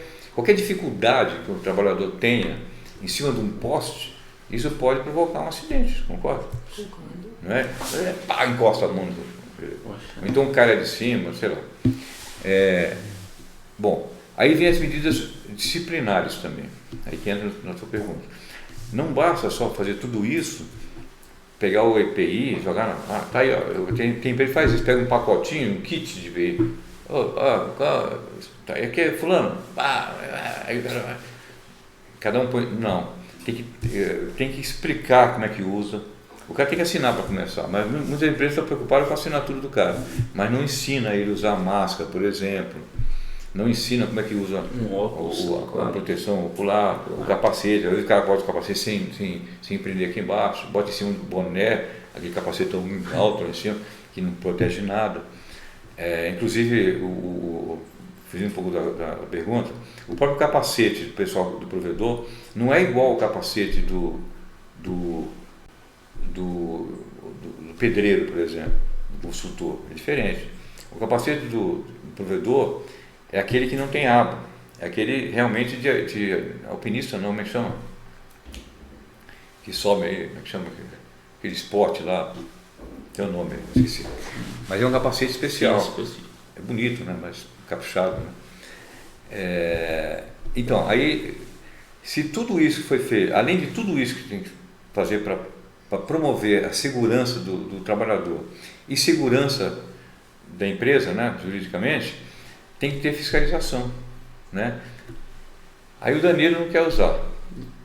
dificuldade que o trabalhador tenha em cima de um poste, isso pode provocar um acidente, concorda? Concordo. Não é? Encosta a mão. Então o cara de cima, sei lá. Bom, aí vem as medidas disciplinares também, aí que entra na sua pergunta. Não basta só fazer tudo isso, pegar o EPI, jogar tá aí, ó, tem empresa que faz isso, pega um pacotinho, um kit de EPI, tá aí, aqui é fulano, cada um põe, não, tem que explicar como é que usa. O cara tem que assinar para começar, mas muitas empresas estão preocupadas com a assinatura do cara, mas não ensina ele a usar máscara, por exemplo, não ensina como é que usa óculos, a proteção ocular, o capacete. Às vezes o cara bota o capacete sem prender aqui embaixo, bota em cima do boné, aquele capacete tão alto lá em cima, que não protege nada. Inclusive, fiz um pouco da pergunta, o próprio capacete do pessoal do provedor não é igual ao capacete do pedreiro, por exemplo, do consultor, é diferente. O capacete do provedor é aquele que não tem aba, é aquele realmente de alpinista, não, como é que chama? Que sobe aí, como é que chama? Aquele esporte lá, tem um nome, não esqueci. Mas é um capacete especial. É bonito, né? Mas caprichado. Né? Então, aí, se tudo isso foi feito, além de tudo isso que tem que fazer para promover a segurança do trabalhador e segurança da empresa, né, juridicamente, tem que ter fiscalização. Né? Aí o Danilo não quer usar.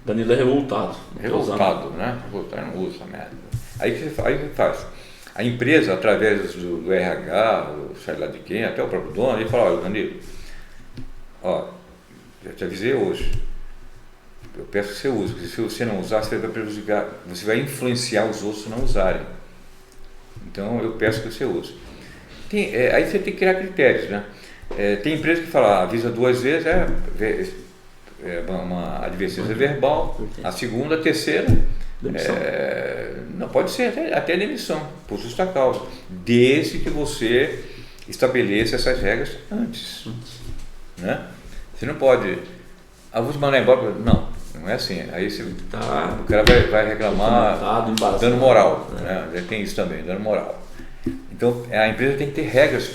Danilo é revoltado. Revoltado, né? Revoltado, não usa essa merda. Aí o que faz? A empresa, através do RH, ou sei lá de quem, até o próprio dono, ele fala, olha, Danilo, já te avisei hoje, eu peço que você use, porque se você não usar, você vai prejudicar, você vai influenciar os outros a não usarem. Então eu peço que você use. Aí você tem que criar critérios, né? Tem empresa que fala, avisa 2 vezes, uma advertência verbal, a segunda, a terceira, não pode ser até demissão, por justa causa, desde que você estabeleça essas regras antes. Né? Você não pode, vou te mandar embora, não é assim, aí o cara vai reclamar dando moral, né? Tem isso também, dando moral. Então a empresa tem que ter regras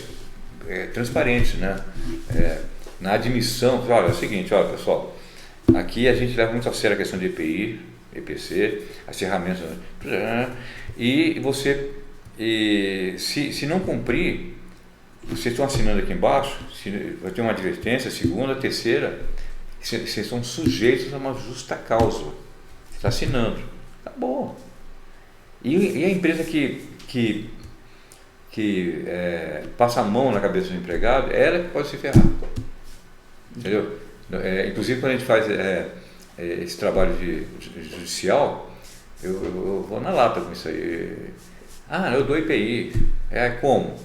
transparentes, né? Na admissão, olha, é o seguinte, olha pessoal, aqui a gente leva muito a sério a questão de EPI, EPC, as ferramentas, e você, se não cumprir, vocês estão assinando aqui embaixo, vai ter uma advertência, segunda, terceira, vocês estão sujeitos a uma justa causa, você está assinando, acabou. E a empresa que passa a mão na cabeça do empregado, ela que pode se ferrar, entendeu? Inclusive quando a gente faz esse trabalho de judicial, eu vou na lata com isso aí. Eu dou IPI. Como?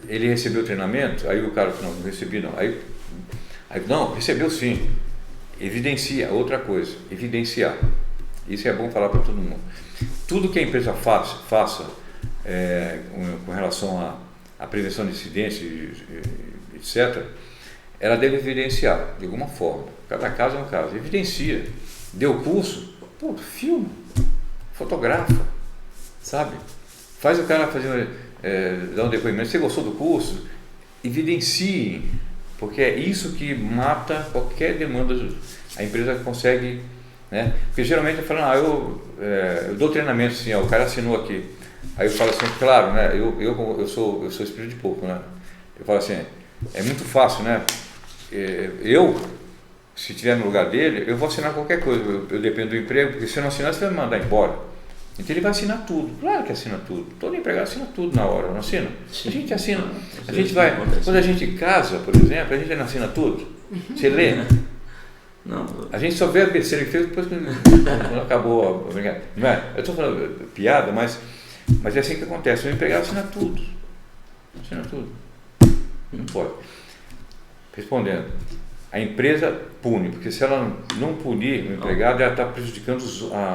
Ele recebeu treinamento? Aí o cara, não recebi não. Aí não, recebeu sim. Evidencia, outra coisa, evidenciar. Isso é bom falar para todo mundo. Tudo que a empresa faça com relação à prevenção de incidentes, etc., ela deve evidenciar de alguma forma. Cada caso é um caso. Evidencia. Deu curso, filma, fotografa, sabe? Faz o cara dar um depoimento. Você gostou do curso? Evidencie, porque é isso que mata qualquer demanda. A empresa consegue, né? Porque geralmente eu falo, eu dou treinamento assim, o cara assinou aqui. Aí eu falo assim, claro, né? Eu sou espírito de pouco, né? Eu falo assim, é muito fácil, né? Se estiver no lugar dele, eu vou assinar qualquer coisa, eu dependo do emprego, porque se eu não assinar, você vai me mandar embora. Então ele vai assinar tudo, claro que assina tudo, todo empregado assina tudo na hora, não assina? Sim. A gente assina, a gente vai, quando a gente casa, por exemplo, a gente não assina tudo, você lê? Não. A gente só vê a besteira que fez depois quando acabou a brincadeira. Não é? Eu estou falando piada, mas é assim que acontece, o empregado assina tudo, não pode. Respondendo, a empresa pune, porque se ela não punir o empregado, ela está prejudicando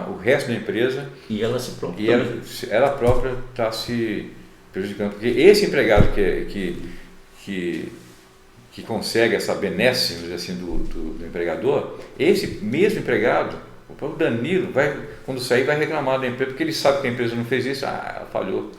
o resto da empresa e ela se própria. E ela própria está se prejudicando, porque esse empregado que consegue essa benesse, vamos dizer assim, do empregador, esse mesmo empregado, o próprio Danilo, quando sair, vai reclamar da empresa, porque ele sabe que a empresa não fez isso, ela falhou.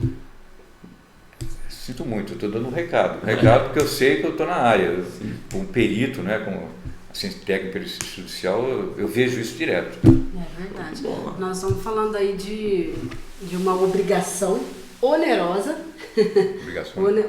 Sinto muito, eu estou dando um recado porque eu sei que eu estou na área, como perito, né, como assim, técnico judicial, eu vejo isso direto. É verdade. Nós estamos falando aí de uma obrigação onerosa,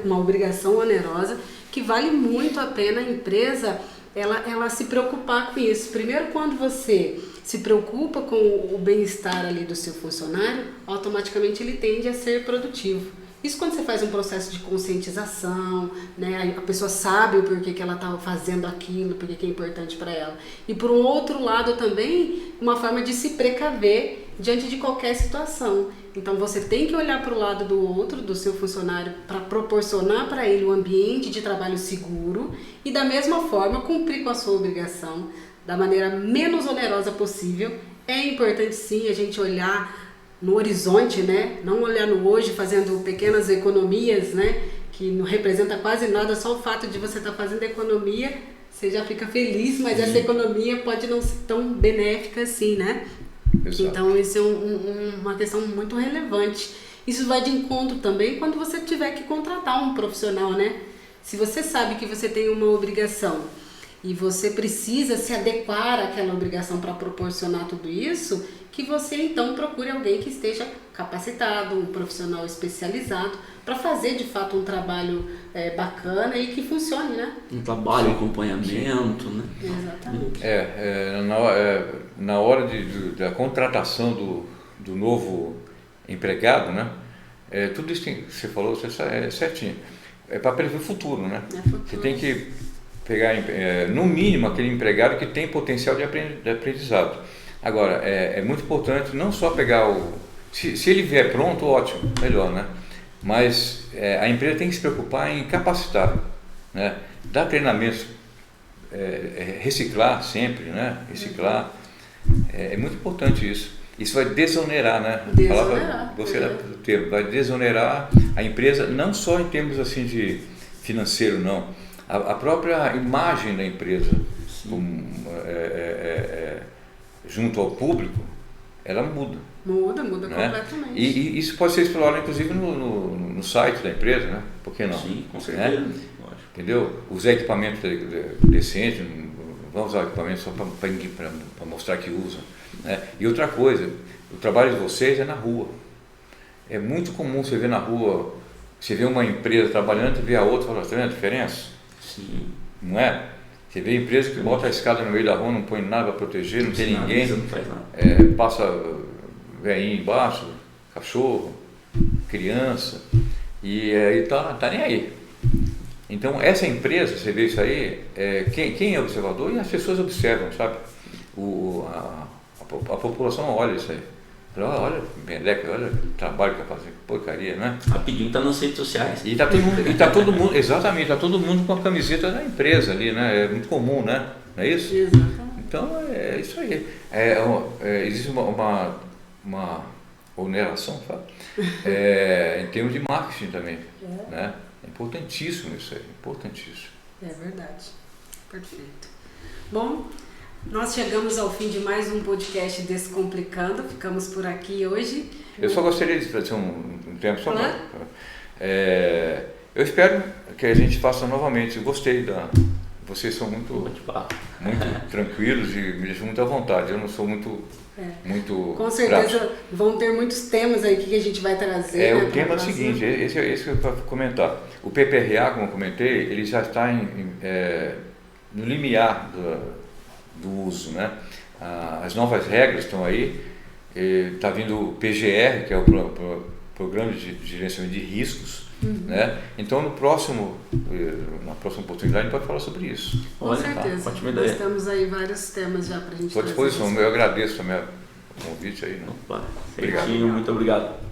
uma obrigação onerosa, que vale muito a pena a empresa ela se preocupar com isso. Primeiro, quando você se preocupa com o bem-estar ali do seu funcionário, automaticamente ele tende a ser produtivo. Isso quando você faz um processo de conscientização, né? A pessoa sabe o porquê que ela está fazendo aquilo, porquê que é importante para ela. E por um outro lado também, uma forma de se precaver diante de qualquer situação. Então você tem que olhar para o lado do outro, do seu funcionário, para proporcionar para ele um ambiente de trabalho seguro e da mesma forma cumprir com a sua obrigação da maneira menos onerosa possível. É importante sim a gente olhar no horizonte, né? Não olhar no hoje fazendo pequenas economias, né? Que não representa quase nada, só o fato de você estar fazendo economia, você já fica feliz, mas essa economia pode não ser tão benéfica assim, né? Exato. Então isso é uma questão muito relevante. Isso vai de encontro também quando você tiver que contratar um profissional, né? Se você sabe que você tem uma obrigação e você precisa se adequar àquela obrigação para proporcionar tudo isso, que você então procure alguém que esteja capacitado, um profissional especializado, para fazer de fato um trabalho bacana e que funcione, né? Um trabalho, um acompanhamento, né? Exatamente. Na hora da contratação do novo empregado, né? Tudo isso que você falou é certinho. É para prever o futuro, né? Você tem que pegar, no mínimo, aquele empregado que tem potencial de aprendizado. Agora, é muito importante não só pegar se ele vier pronto, ótimo, melhor, né? Mas a empresa tem que se preocupar em capacitar, né? Dar treinamentos, reciclar sempre, né? Reciclar, é muito importante isso. Isso vai desonerar, né? Gostei do termo, vai desonerar a empresa, não só em termos assim de financeiro, não. A própria imagem da empresa, junto ao público, ela muda. Muda né? Completamente. E isso pode ser explorado, inclusive, no site da empresa, né? Por que não? Sim, com certeza. Né? Entendeu? Usar equipamento decente, vamos usar equipamento só para mostrar que usam. Né? E outra coisa, o trabalho de vocês é na rua. É muito comum você ver na rua, você vê uma empresa trabalhando e vê a outra e fala, está vendo a diferença? Sim. Não é? Você vê empresa que bota a escada no meio da rua, não põe nada para proteger, não tem ninguém, não faz nada. Passa velhinho embaixo, cachorro, criança, e tá nem aí. Então essa empresa, você vê isso aí, quem é observador, e as pessoas observam, sabe? A população olha isso aí. Olha, Meleca, olha o trabalho que vai fazer, que porcaria, né? Rapidinho tá nas redes sociais. E tá todo mundo, exatamente, tá todo mundo com a camiseta da empresa ali, né? É muito comum, né? Não é isso? Exatamente. Então é isso aí. Existe uma oneração, sabe? Em termos de marketing também, né? É importantíssimo isso aí, importantíssimo. É verdade, perfeito. Bom, nós chegamos ao fim de mais um podcast Descomplicando, ficamos por aqui hoje. Eu só gostaria de fazer um tempo só. Claro. Eu espero que a gente faça novamente. Eu gostei vocês são muito tranquilos e me deixam muito à vontade. Eu não sou muito com certeza prático. Vão ter muitos temas aí que a gente vai trazer. O tema é o seguinte, esse que eu vou comentar. O PPRA, como eu comentei, ele já está no limiar do uso, né? As novas regras estão aí, está vindo o PGR, que é o Programa de Gerenciamento de Riscos, né? Então na próxima oportunidade a gente pode falar sobre isso. Com certeza, nós temos aí vários temas já para a gente fazer. Estou à disposição, eu agradeço também o convite aí. Né? Obrigado. Muito obrigado.